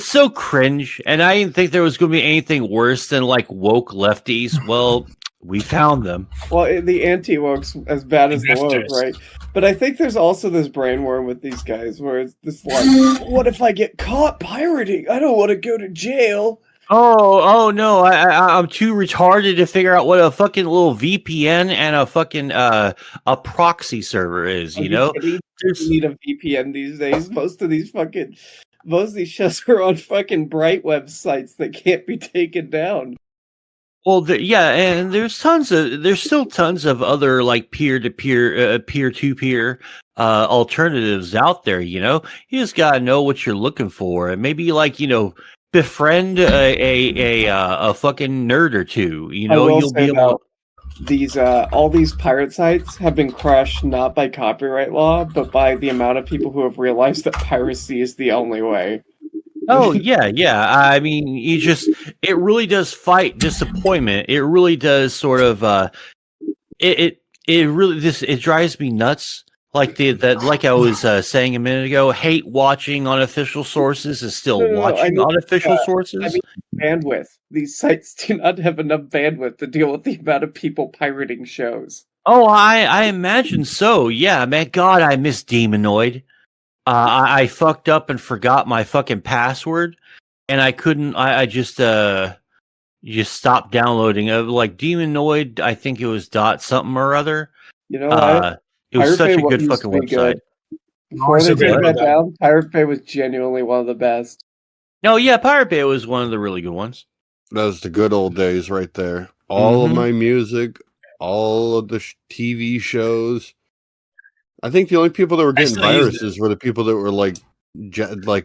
so cringe, and I didn't think there was going to be anything worse than like woke lefties. Well, we found them. Well, the anti-woke's as bad as the woke, right? But I think there's also this brain worm with these guys where it's this like, what if I get caught pirating? I don't want to go to jail. Oh no! I'm too retarded to figure out what a fucking little VPN and a fucking a proxy server is. You need a VPN these days. Most of these shows are on fucking bright websites that can't be taken down. Well, and there's still tons of other like peer-to-peer, peer-to-peer alternatives out there. You just gotta know what you're looking for, and maybe like befriend a fucking nerd or two. You'll be able. All these pirate sites have been crushed not by copyright law, but by the amount of people who have realized that piracy is the only way. Oh yeah. I mean, it really does fight disappointment. It really does sort of it really it drives me nuts. Like like I was saying a minute ago, hate watching unofficial sources is still watching unofficial sources. I mean, bandwidth. These sites do not have enough bandwidth to deal with the amount of people pirating shows. Oh, I imagine so. Yeah, man. God, I miss Demonoid. I fucked up and forgot my fucking password, and I couldn't. I just stopped downloading. Like Demonoid, I think it was dot something or other. You know what? It was such a good fucking website. Before they took that down, Pirate Bay was genuinely one of the best. No, yeah, Pirate Bay was one of the really good ones. That was the good old days right there. All of my music, all of the TV shows. I think the only people that were getting viruses were the people that were like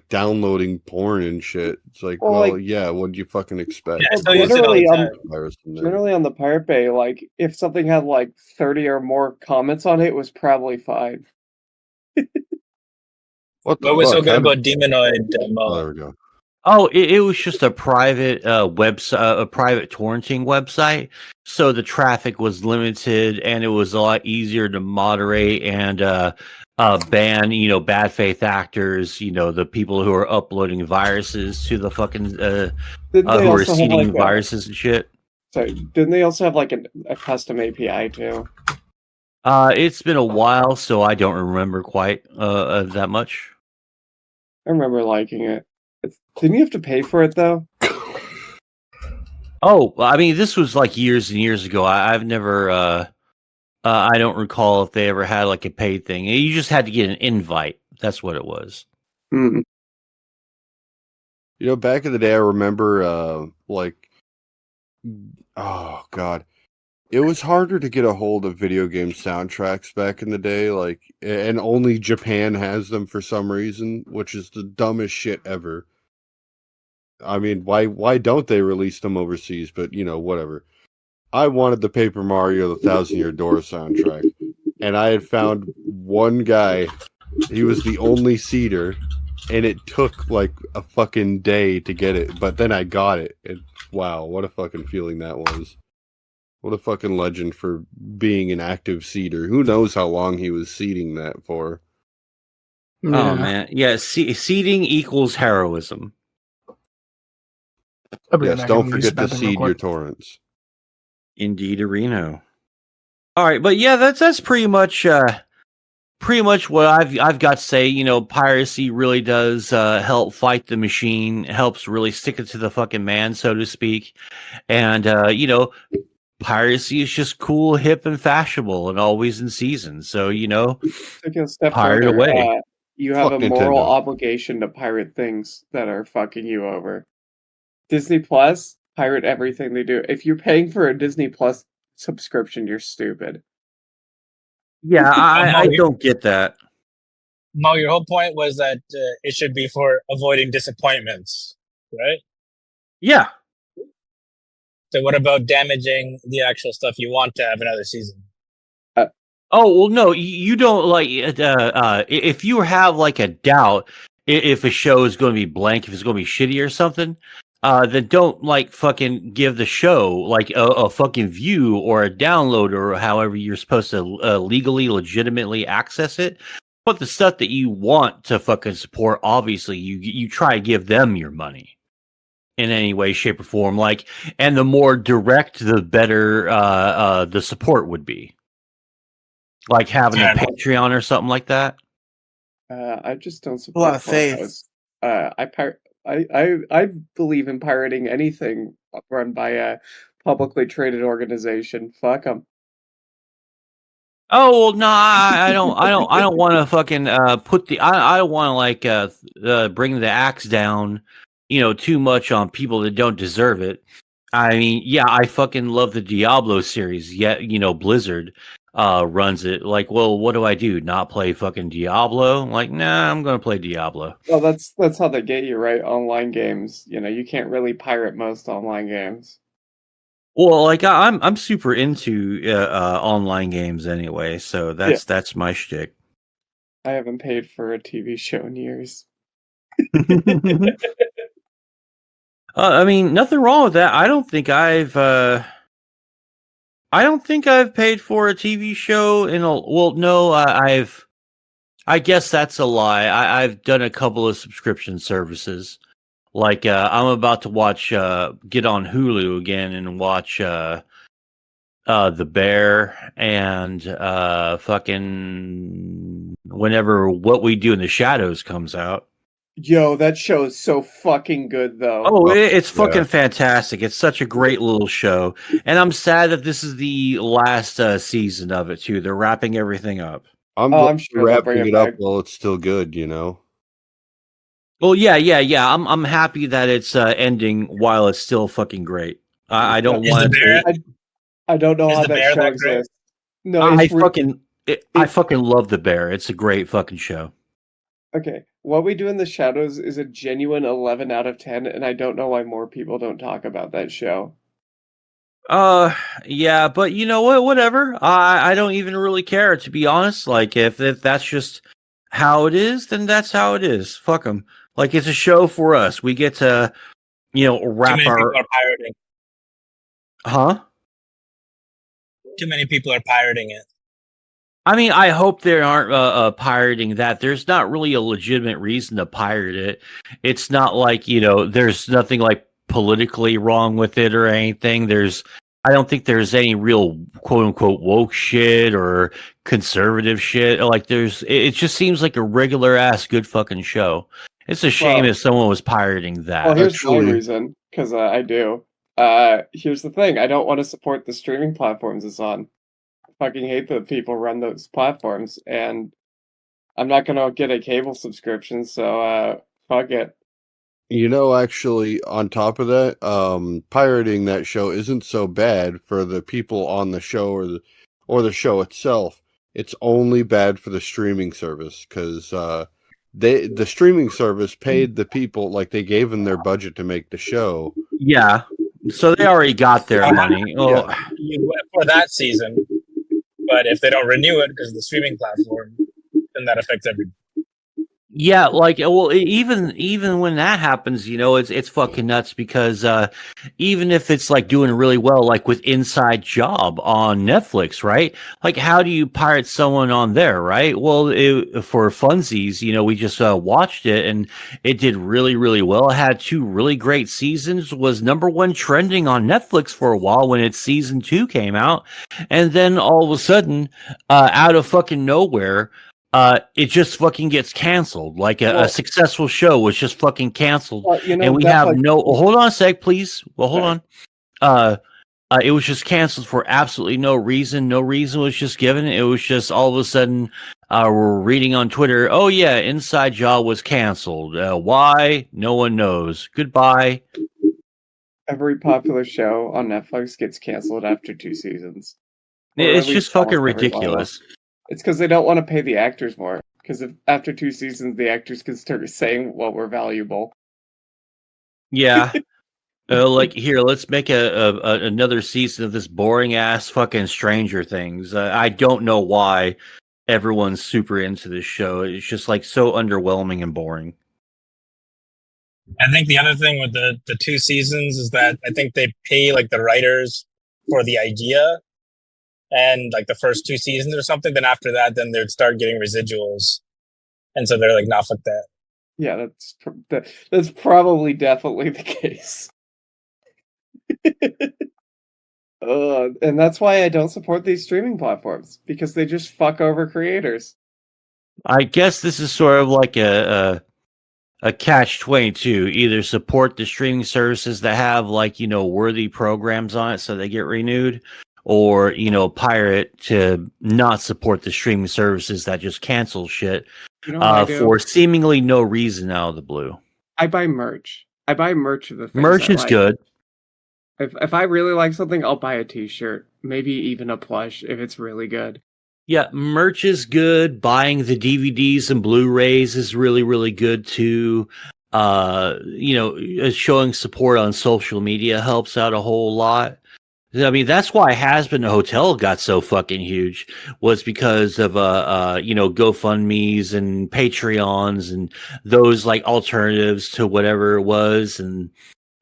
downloading porn and shit. It's like, yeah, what do you fucking expect? Yeah, generally on the Pirate Bay, like if something had like 30 or more comments on it, it was probably fine. What was so good about Demonoid? There we go. Oh, it was just a private website, a private torrenting website. So the traffic was limited, and it was a lot easier to moderate and ban, bad faith actors. The people who are uploading viruses to the fucking who are seeding viruses and shit. Sorry, didn't they also have like a custom API too? It's been a while, so I don't remember quite that much. I remember liking it. Didn't you have to pay for it though? Oh, I mean, this was like years and years ago. I've never, I don't recall if they ever had like a paid thing. You just had to get an invite. That's what it was. Mm. Back in the day, I remember, oh god, it was harder to get a hold of video game soundtracks back in the day, like, and only Japan has them for some reason, which is the dumbest shit ever. I mean, why don't they release them overseas? But whatever. I wanted the Paper Mario: The Thousand Year Door soundtrack, and I had found one guy. He was the only seeder, and it took like a fucking day to get it. But then I got it, and wow, what a fucking feeling that was! What a fucking legend for being an active seeder. Who knows how long he was seeding that for? Oh man, yeah. Seeding equals heroism. Yes, don't forget to seed your torrents. Indeed, Reno. All right, but yeah, that's pretty much what I've got to say. Piracy really does help fight the machine. It helps really stick it to the fucking man, so to speak. And piracy is just cool, hip, and fashionable, and always in season. So Take it a step pirate further. away. You have Fuck a moral Nintendo. obligation to pirate things that are fucking you over. Disney Plus, pirate everything they do. If you're paying for a Disney Plus subscription, you're stupid. Yeah, I Mo, don't get that. Mo, your whole point was that it should be for avoiding disappointments, right? Yeah. So what about damaging the actual stuff you want to have another season? Oh well, no, you don't like. If you have like a doubt if a show is going to be blank, if it's going to be shitty or something, then don't like fucking give the show like a fucking view or a download or however you're supposed to legally, legitimately access it. But the stuff that you want to fucking support, obviously, you try to give them your money in any way, shape, or form. Like, and the more direct, the better the support would be. Like having a Patreon or something like that. I just don't A lot support of faith. Clubhouse. I believe in pirating anything run by a publicly traded organization. Fuck them. Oh well, no, I don't want to fucking put the. I don't want to like bring the axe down, too much on people that don't deserve it. I mean, yeah, I fucking love the Diablo series. Yet, Blizzard runs it. Like, well, what do I do? Not play fucking Diablo? Like, nah, I'm gonna play Diablo. Well, that's how they get you, right? Online games. You can't really pirate most online games. Well, like I'm super into online games anyway, so that's my shtick. I haven't paid for a TV show in years. I mean, nothing wrong with that. I don't think I've paid for a TV show in a. Well, no, I've. I guess that's a lie. I've done a couple of subscription services. Like I'm about to watch, get on Hulu again and watch The Bear and fucking whenever What We Do in the Shadows comes out. Yo, that show is so fucking good, though. Oh, it's yeah. fucking fantastic. It's such a great little show. And I'm sad that this is the last season of it, too. They're wrapping everything up. I'm sure they'll bring wrapping it it up back. while it's still good, Well, yeah. I'm happy that it's ending while it's still fucking great. I don't Is want the it bear? to. I don't know Is how the that bear show that great? exists. No, I it's I fucking love The Bear. It's a great fucking show. okay. What We Do in the Shadows is a genuine 11 out of 10, and I don't know why more people don't talk about that show. Yeah, but you know what? Whatever. I don't even really care, to be honest. Like, if that's just how it is, then that's how it is. Fuck them. Like, it's a show for us. We get to, Too wrap many our. people are pirating. Huh? Too many people are pirating it. I mean, I hope they aren't pirating that. There's not really a legitimate reason to pirate it. It's not like, there's nothing like politically wrong with it or anything. I don't think there's any real quote unquote woke shit or conservative shit. Like it just seems like a regular ass good fucking show. It's a shame Well, if someone was pirating that. well, here's my Actually- reason, because I do. Here's the thing. I don't want to support the streaming platforms it's on. I fucking hate that people run those platforms, and I'm not gonna get a cable subscription, so fuck it. You know, actually, on top of that, pirating that show isn't so bad for the people on the show or the show itself. It's only bad for the streaming service because the streaming service paid the people, like they gave them their budget to make the show. Yeah. So they already got their money. Oh, For that season, but if they don't renew it because of the streaming platform, then that affects everybody. yeah, like well, even when that happens, it's fucking nuts because even if it's like doing really well, like with Inside Job on Netflix, right? Like, how do you pirate someone on there, right? Well, for funsies, we just watched it and it did really, really well. It had 2 really great seasons. Was #1 trending on Netflix for a while when its season 2 came out, and then all of a sudden, out of fucking nowhere. It just fucking gets canceled. Like a successful show was just fucking canceled, and we have no. Hold on a sec, please. Well, hold on. It was just canceled for absolutely no reason. No reason was just given. It was just all of a sudden, we're reading on Twitter. Oh yeah, Inside Job was canceled. Why? No one knows. Goodbye. Every popular show on Netflix gets canceled after 2 seasons. It's just fucking ridiculous. It's because they don't want to pay the actors more. Because if after 2 seasons, the actors can start saying, well, we're valuable. Yeah. Like, here, let's make another season of this boring ass fucking Stranger Things. I don't know why everyone's super into this show. It's just like so underwhelming and boring. I think the other thing with the 2 seasons is that I think they pay like the writers for the idea and like the first 2 seasons or something. Then after that, then they'd start getting residuals, and so they're like, "Nah, fuck that." Yeah, that's probably definitely the case. And that's why I don't support these streaming platforms, because they just fuck over creators. I guess this is sort of like a catch-22. Either support the streaming services that have like worthy programs on it, so they get renewed, or pirate to not support the streaming services that just cancel shit for seemingly no reason out of the blue. I buy merch. I buy merch of the things merch I is like. Good. If I really like something, I'll buy a t-shirt, maybe even a plush if it's really good. Yeah, merch is good. Buying the DVDs and Blu-rays is really, really good too. Showing support on social media helps out a whole lot. I mean, that's why Has Been a Hotel got so fucking huge, was because of GoFundMe's and Patreons and those like alternatives to whatever it was, and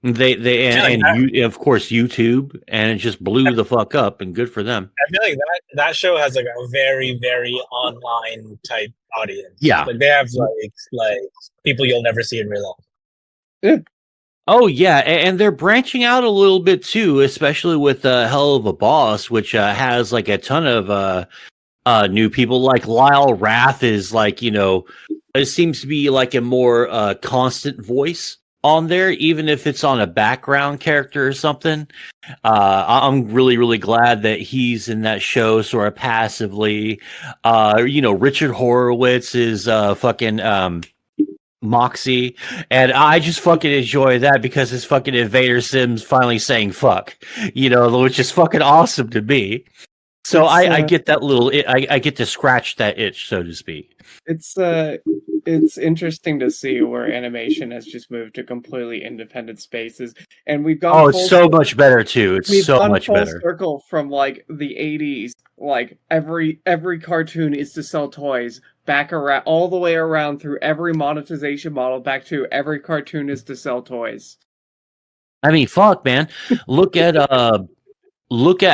of course YouTube, and it just blew the fuck up, and good for them. I feel like that show has like a very, very online type audience. Yeah, like they have like people you'll never see in real life. Yeah. Oh yeah, and they're branching out a little bit too, especially with Hell of a Boss, which has like a ton of new people. Like Lyle Rath is like it seems to be like a more constant voice on there, even if it's on a background character or something. I'm really, really glad that he's in that show sort of passively. Richard Horowitz is fucking Moxie, and I just fucking enjoy that because it's fucking Invader Sims finally saying fuck, which is fucking awesome to me. So I get that little I get to scratch that itch, so to speak. It's interesting to see where animation has just moved to completely independent spaces, and we've gone. Oh, it's so much better too. It's so much better. Circle from like the 80s, like every cartoon is to sell toys. Back around, all the way around through every monetization model, back to every cartoon is to sell toys. I mean, fuck, man. Look at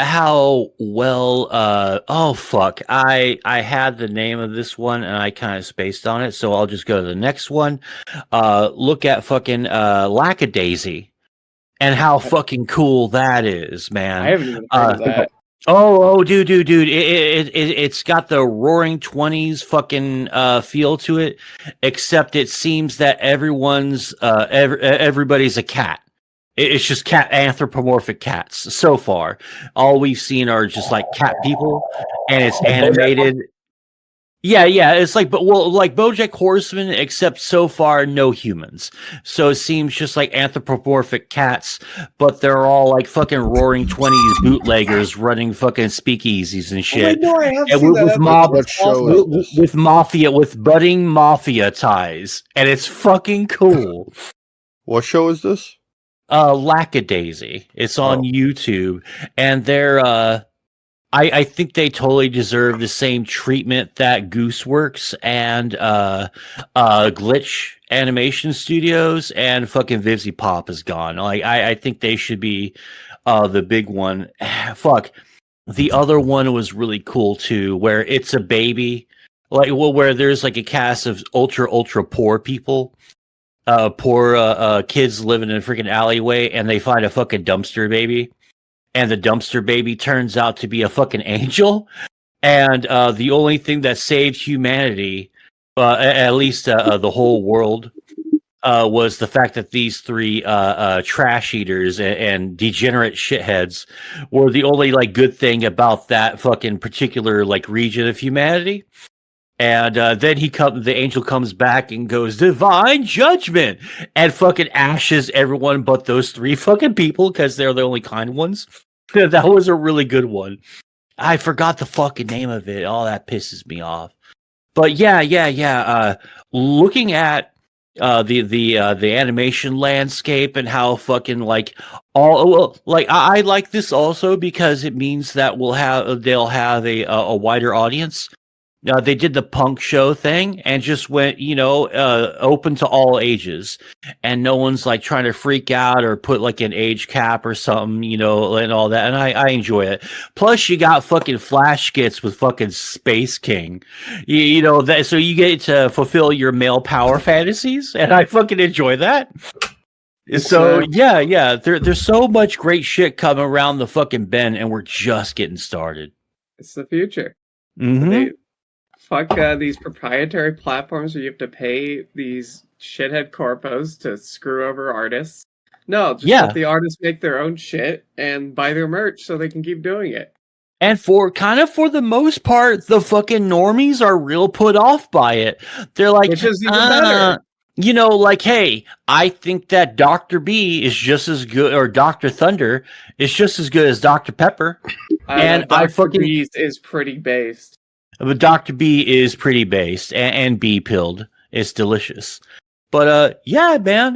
how well oh fuck. I had the name of this one and I kind of spaced on it, so I'll just go to the next one. Look at fucking Lackadaisy and how fucking cool that is, man. I haven't even heard of that. Oh, dude! It's got the Roaring '20s fucking feel to it, except it seems that everybody's a cat. It's just anthropomorphic cats so far. All we've seen are just like cat people, and it's animated. Yeah. It's like, like BoJack Horseman, except so far no humans. So it seems just like anthropomorphic cats, but they're all like fucking roaring 20s bootleggers running fucking speakeasies and Oh, shit. wait, no, I have And seen that. with That mob, What show is this? with mafia, with budding mafia ties, and it's fucking cool. What show is this? Lackadaisy. It's on Oh. YouTube, and they're I think they totally deserve the same treatment that Gooseworks and Glitch Animation Studios and fucking Vivzy Pop has gone. Like I think they should be the big one. Fuck. The other one was really cool too, where it's a baby, where there's like a cast of ultra poor people, poor kids living in a freaking alleyway, and they find a fucking dumpster baby. And the dumpster baby turns out to be a fucking angel. And the only thing that saved humanity, at least the whole world, was the fact that these three trash eaters and degenerate shitheads were the only like good thing about that fucking particular like region of humanity. And then the angel comes back and goes, divine judgment, and fucking ashes everyone but those three fucking people because they're the only kind ones. That was a really good one. I forgot the fucking name of it. Oh, that pisses me off. But yeah. Looking at the animation landscape and how fucking like I like this also because it means that they'll have a wider audience. They did the punk show thing and just went, open to all ages, and no one's like trying to freak out or put like an age cap or something, and all that. And I enjoy it. Plus, you got fucking flash skits with fucking Space King, that, so you get to fulfill your male power fantasies, and I fucking enjoy that. So yeah, there's so much great shit coming around the fucking bend, and we're just getting started. It's the future. Mm-hmm. Fuck these proprietary platforms where you have to pay these shithead corpos to screw over artists. No, just let the artists make their own shit and buy their merch so they can keep doing it. And for the most part, the fucking normies are real put off by it. They're like, which is even better. Like, hey, I think that Dr. B is just as good, or Dr. Thunder is just as good as Dr. Pepper. And Dr. B is pretty based. But Dr. B is pretty based and B-pilled. It's delicious. But yeah, man,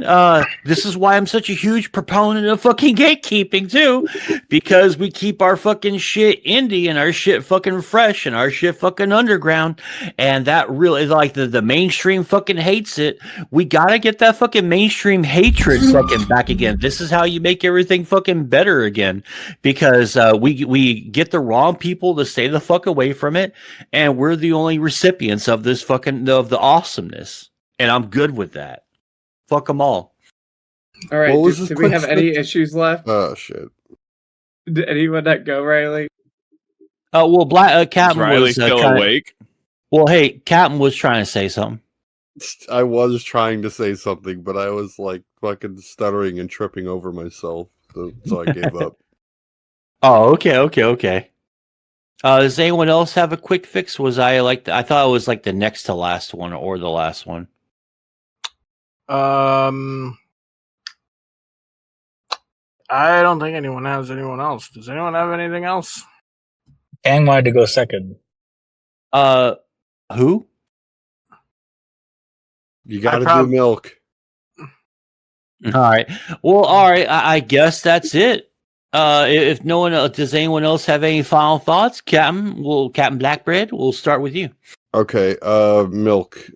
this is why I'm such a huge proponent of fucking gatekeeping too, because we keep our fucking shit indie and our shit fucking fresh and our shit fucking underground, and that really, like, the mainstream fucking hates it. We gotta get that fucking mainstream hatred fucking back again. This is how you make everything fucking better again, because we get the wrong people to stay the fuck away from it, and we're the only recipients of this fucking of the awesomeness. And I'm good with that. Fuck them all. All right. Did we have any issues left? Oh shit! Did anyone not go, Riely? Well, Captain was still awake. Well, hey, Captain was trying to say something. I was trying to say something, but I was like fucking stuttering and tripping over myself, so I gave up. Oh, okay. Does anyone else have a quick fix? I thought it was like the next to last one or the last one. I don't think anyone has anyone else. Does anyone have anything else? Kang wanted to go second. Who? You gotta do milk. All right. Well, all right. I guess that's it. If no one else, does anyone else have any final thoughts? Captain Blackbread, we'll start with you. Okay. Milk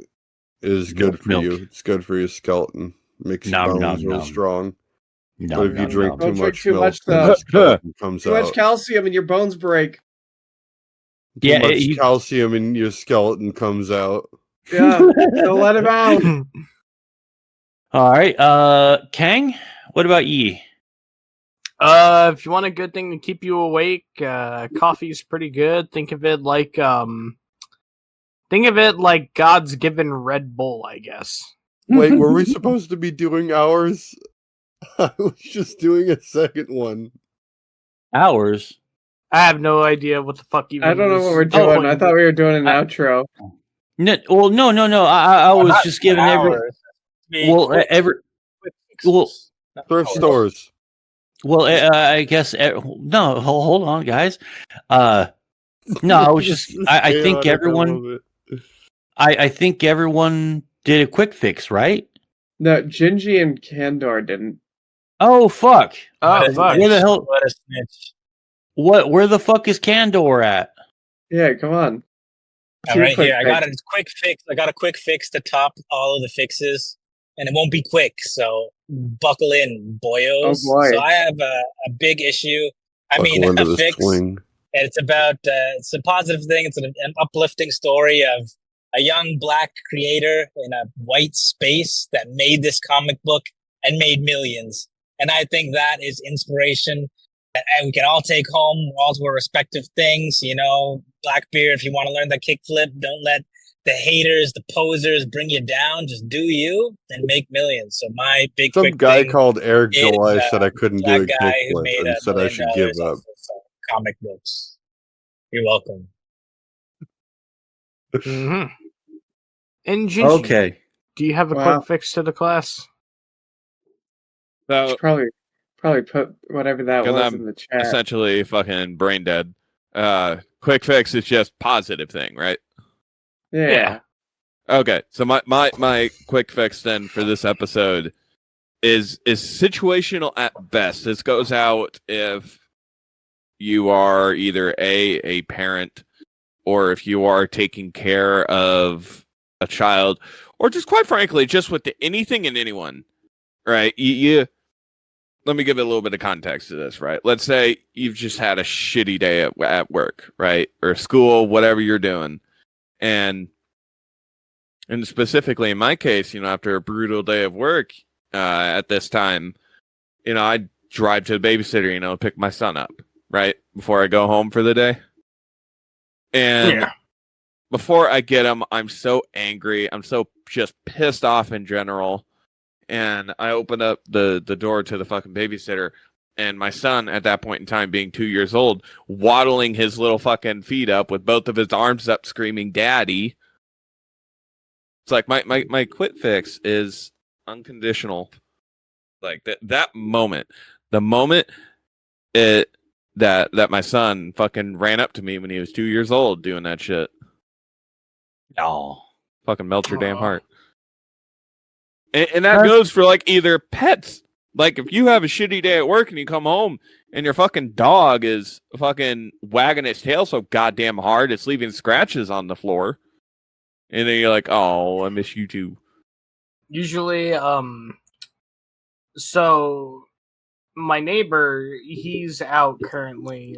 is good for you. It's good for your skeleton. Makes your bones real strong. But if you drink too much milk, the skeleton comes too much calcium and your bones break. Too much calcium and your skeleton comes out. Yeah, don't let him out. All right. Kang, what about ye? If you want a good thing to keep you awake, coffee's pretty good. Think of it like God's given Red Bull, I guess. Wait, were we supposed to be doing ours? I was just doing a second one. Ours? I have no idea what the fuck even. I don't know what we're doing. I thought we were doing an outro. No, well, no. I was not just giving hours. well, Quick well, fixes, not Thrift hours. stores. well. I guess no. Hold on, guys. No, I was just. I think everyone. I think everyone did a quick fix, right? No, Gingy and Candor didn't. Oh fuck! Oh, What a fuck. Where the snitch. hell? What a snitch. Where the fuck is Candor at? Yeah, come on. I'm right here. I got a quick fix. I got a quick fix to top all of the fixes, and it won't be quick. So buckle in, boyos. Oh, boy. So I have a big issue. I mean, Buckle into a the fix. swing. And it's about it's a positive thing. It's an uplifting story of a young black creator in a white space that made this comic book and made millions. And I think that is inspiration that we can all take home, all to our respective things. You know, Blackbeard, if you want to learn that kickflip, don't let the haters, the posers bring you down. Just do you and make millions. So my big Some quick guy thing called Eric is July said I couldn't do black a guy who kickflip made and $1 said I million should give off up. of comic books. You're welcome. Mm-hmm. And Gingy, Okay. do you have a Wow. quick fix to the class? So Should probably put whatever that Because was I'm in the chat. essentially fucking brain dead. Quick fix is just positive thing, right? Yeah. Okay, so my quick fix then for this episode is situational at best. This goes out if you are either a parent or if you are taking care of a child, or just quite frankly, just with anything and anyone, right? You let me give it a little bit of context to this, right? Let's say you've just had a shitty day at work, right? Or school, whatever you're doing. And specifically in my case, after a brutal day of work at this time, I drive to the babysitter, pick my son up, right? Before I go home for the day. And before I get him, I'm so angry. I'm so just pissed off in general. And I open up the door to the fucking babysitter, and my son at that point in time, being 2 years old, waddling his little fucking feet up with both of his arms up, screaming, "Daddy!" It's like my quit fix is unconditional. Like that moment, the moment that my son fucking ran up to me when he was 2 years old doing that shit. Oh. Fucking melt your damn heart. And that goes for like either pets. Like if you have a shitty day at work and you come home and your fucking dog is fucking wagging its tail so goddamn hard it's leaving scratches on the floor. And then you're like, oh, I miss you too. Usually, so my neighbor, he's out currently,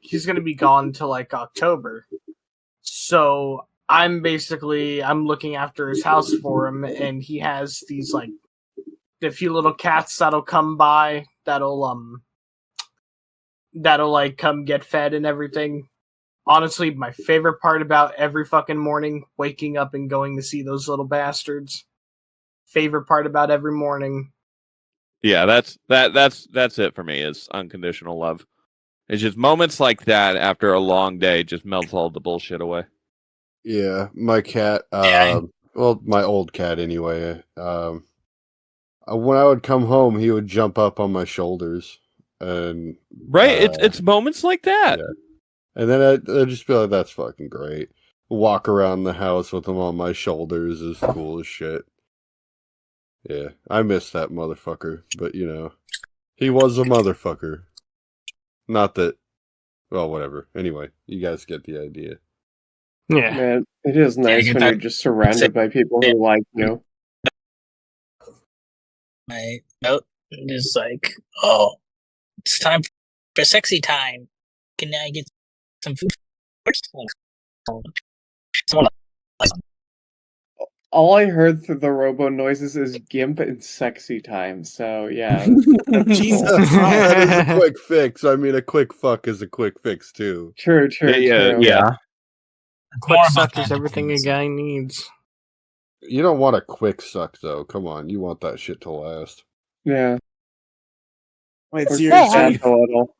he's gonna be gone till October. So I'm looking after his house for him, and he has these a few little cats that'll come by that'll come get fed and everything. Honestly, my favorite part about every fucking morning, waking up and going to see those little bastards. Favorite part about every morning. Yeah, that's it for me, is unconditional love. It's just moments like that after a long day just melts all the bullshit away. Yeah, my cat, well, my old cat anyway, when I would come home, he would jump up on my shoulders. And right, it's moments like that. Yeah. And then I'd just be like, that's fucking great. Walk around the house with him on my shoulders is cool as shit. Yeah, I miss that motherfucker, but he was a motherfucker. Not that, well, whatever. Anyway, you guys get the idea. Yeah. Man, it is nice when you're just surrounded by people who like you. My note is like, oh, it's time for sexy time. Can I get some food first? All I heard through the robo noises is GIMP and sexy time, so yeah. Jesus That is a quick fix. I mean, a quick fuck is a quick fix, too. True. Yeah. Quick suck is everything a guy needs. You don't want a quick suck, though. Come on, you want that shit to last. Yeah. Wait, Or so just a little.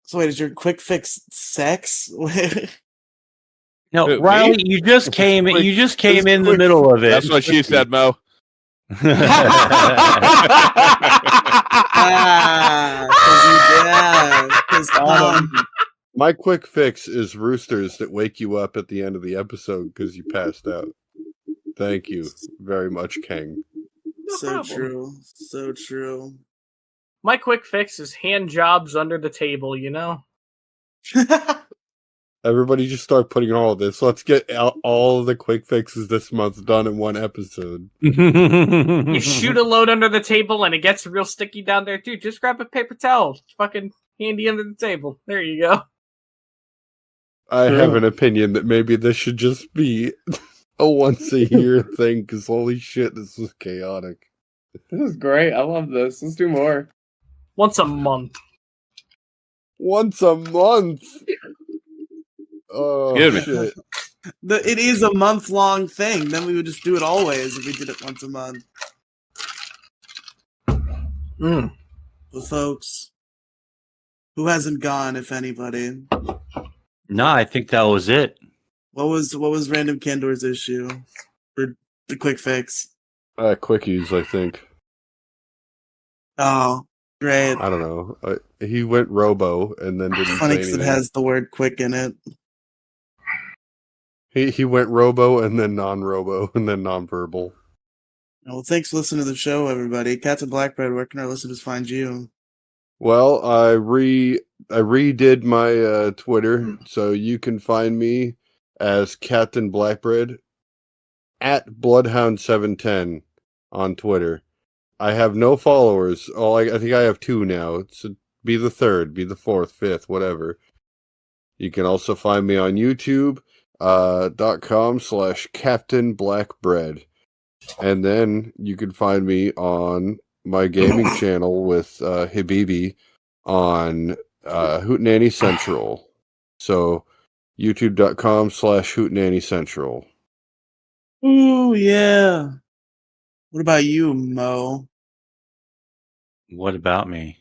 so wait, is your quick fix sex? No, Who, Riley, me? you just came. Quick- You just came it's in the quick. middle of it. That's what she said, Mo. Because My quick fix is roosters that wake you up at the end of the episode because you passed out. Thank you very much, Kang. so true, so true. My quick fix is hand jobs under the table, you know? Everybody just start putting all of this. Let's get all of the quick fixes this month done in one episode. You shoot a load under the table and it gets real sticky down there too. Just grab a paper towel. It's fucking handy under the table. There you go. I True. have an opinion that maybe this should just be a once a year thing because holy shit, this was chaotic. This is great. I love this. Let's do more. Once a month. Once a month. Oh Excuse me. shit. It is a month-long thing. Then we would just do it always if we did it once a month. Mm. Well, folks, who hasn't gone, if anybody? No, I think that was it. What was Random Candor's issue for the quick fix? Quickies, I think. Oh, great. I don't know. He went robo and then didn't Funny say because it anything. has the word quick in it. He went robo and then non-robo and then non-verbal. Well, thanks for listening to the show, everybody. Cats and Blackbird, where can our listeners find you? Well, I redid my Twitter, so you can find me as Captain Blackbread at Bloodhound710 on Twitter. I have no followers. I think I have 2 now. Be the 3rd, be the 4th, 5th, whatever. You can also find me on YouTube. .com/Captain Blackbread. And then you can find me on my gaming channel with Habibi on Hootenanny Central. So youtube.com/Hootenanny Central. Ooh, yeah. What about you, Mo? What about me?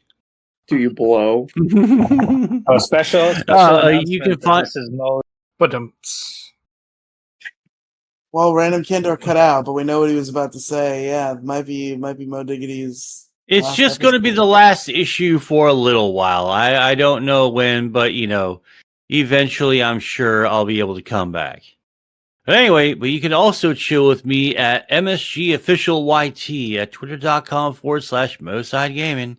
Do you blow? Oh, special you announcement can that find. this is Mo. But Well, Random Candor cut out, but we know what he was about to say. Yeah, it might be Mo Diggity's. It's last just going to be episode. the last issue for a little while. I don't know when, but eventually I'm sure I'll be able to come back. But anyway, you can also chill with me at MSG Official YT at twitter.com/MoSideGaming.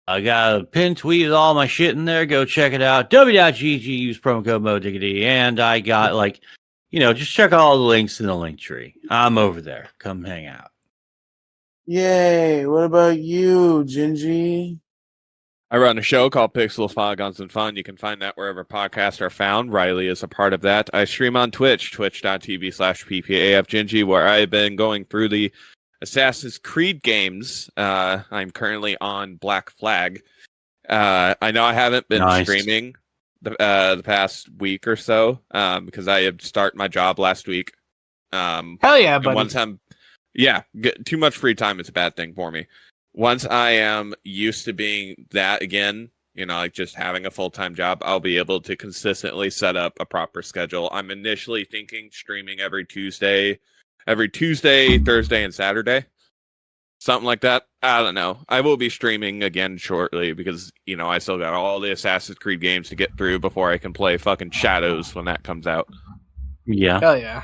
I got a pinned tweet with all my shit in there. Go check it out. W.GG, use promo code MoDiggity. And I got just check out all the links in the link tree. I'm over there. Come hang out. Yay! What about you, Gingy? I run a show called Pixels, Polygons, and Fun. You can find that wherever podcasts are found. Riley is a part of that. I stream on Twitch, twitch.tv/PPAFGingy, where I've been going through the Assassin's Creed games. I'm currently on Black Flag. I know I haven't been streaming the past week or so because I had started my job last week. hell yeah, buddy. Once too much free time is a bad thing for me. Once I am used to being that again, like just having a full-time job, I'll be able to consistently set up a proper schedule. I'm initially thinking streaming every Tuesday, Thursday, and Saturday. Something like that. I don't know. I will be streaming again shortly because, I still got all the Assassin's Creed games to get through before I can play fucking Shadows when that comes out. Yeah. Hell yeah.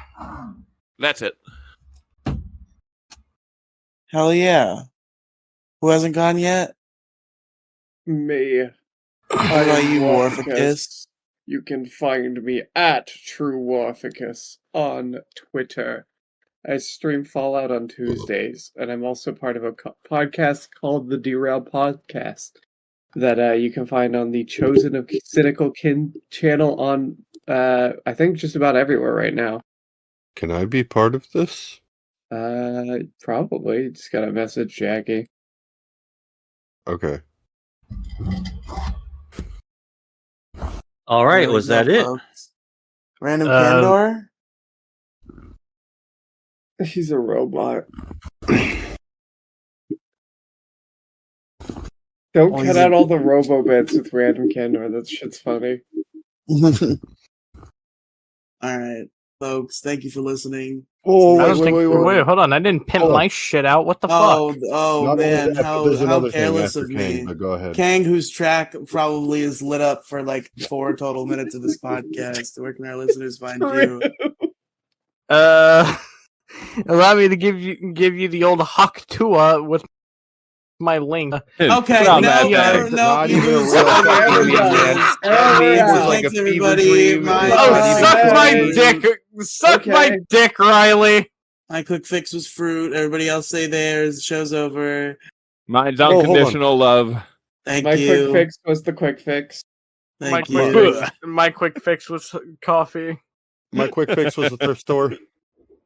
That's it. Hell yeah! Who hasn't gone yet? Me. How about you, Warficus? You can find me at True Warficus on Twitter. I stream Fallout on Tuesdays, and I'm also part of a podcast called the Derail Podcast that you can find on the Chosen of Cynical Kin channel on, I think, just about everywhere right now. Can I be part of this? Probably. Just gotta message Jackie. Okay. All right. There we Was go, that it? folks. Random Candor? He's a robot. Don't cut out all the robo bits with Random Candor. That shit's funny. All right, folks. Thank you for listening. Oh, I wait, was wait, thinking, wait, wait. hold on. I didn't pimp Hold on. my shit out. What the Oh, fuck? oh Not only man, that, but how there's another thing careless after of Kang, me. but go ahead. Kang, whose track probably is lit up for like 4 total minutes of this podcast. Where can our listeners find you? Allow me to give you the old Huck Tua with my link. Okay, Not no, that bad. no, Not you even a lose. real Okay, fucking we're media. done. That we're meme was out. like a Thanks, fever everybody. dream. My- It's Oh, not even suck my funny. dick! Suck my Okay. dick, Riley. My quick fix was fruit. Everybody else say theirs. Show's over. Mine's hold on. unconditional love. Thank My you. quick fix was the quick fix. Thank my, you. my quick fix was coffee. My quick fix was the thrift store.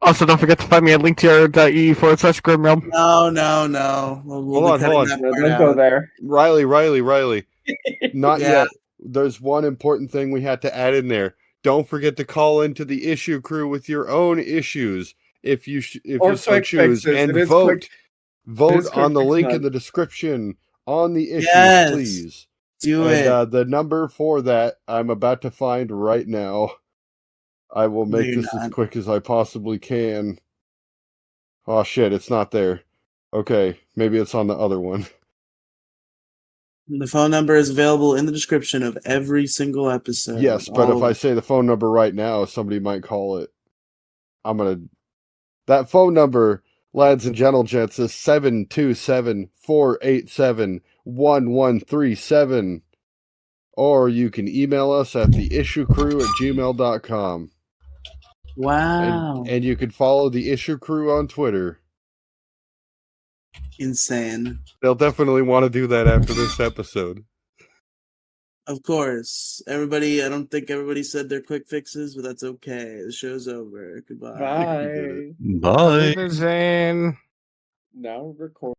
Also, don't forget to find me at linktr.ee/grimrealm. No. We'll Hold be on. cutting that No, part don't go out. there. Riley. Not Yeah. yet. There's one important thing we had to add in there. Don't forget to call into the issue crew with your own issues if you Or so quick choose, fixes. and It is vote. quick- Vote is on quick the fix link in month. the description on the issues, Yes. please. Do And it. the number for that I'm about to find right now. I will No, make you're this as not. quick as I possibly can. Oh shit, it's not there. Okay, maybe it's on the other one. The phone number is available in the description of every single episode. Yes, but All if of I it. say the phone number right now, somebody might call it. That phone number, lads and gentlegents, is 727-487-1137. Or you can email us at theissuecrew@gmail.com. Wow. And you can follow the Issue Crew on Twitter. Insane. They'll definitely want to do that after this episode. Of course. Everybody, I don't think everybody said their quick fixes, but that's okay. The show's over. Goodbye. Bye. Bye. Zane. Now record.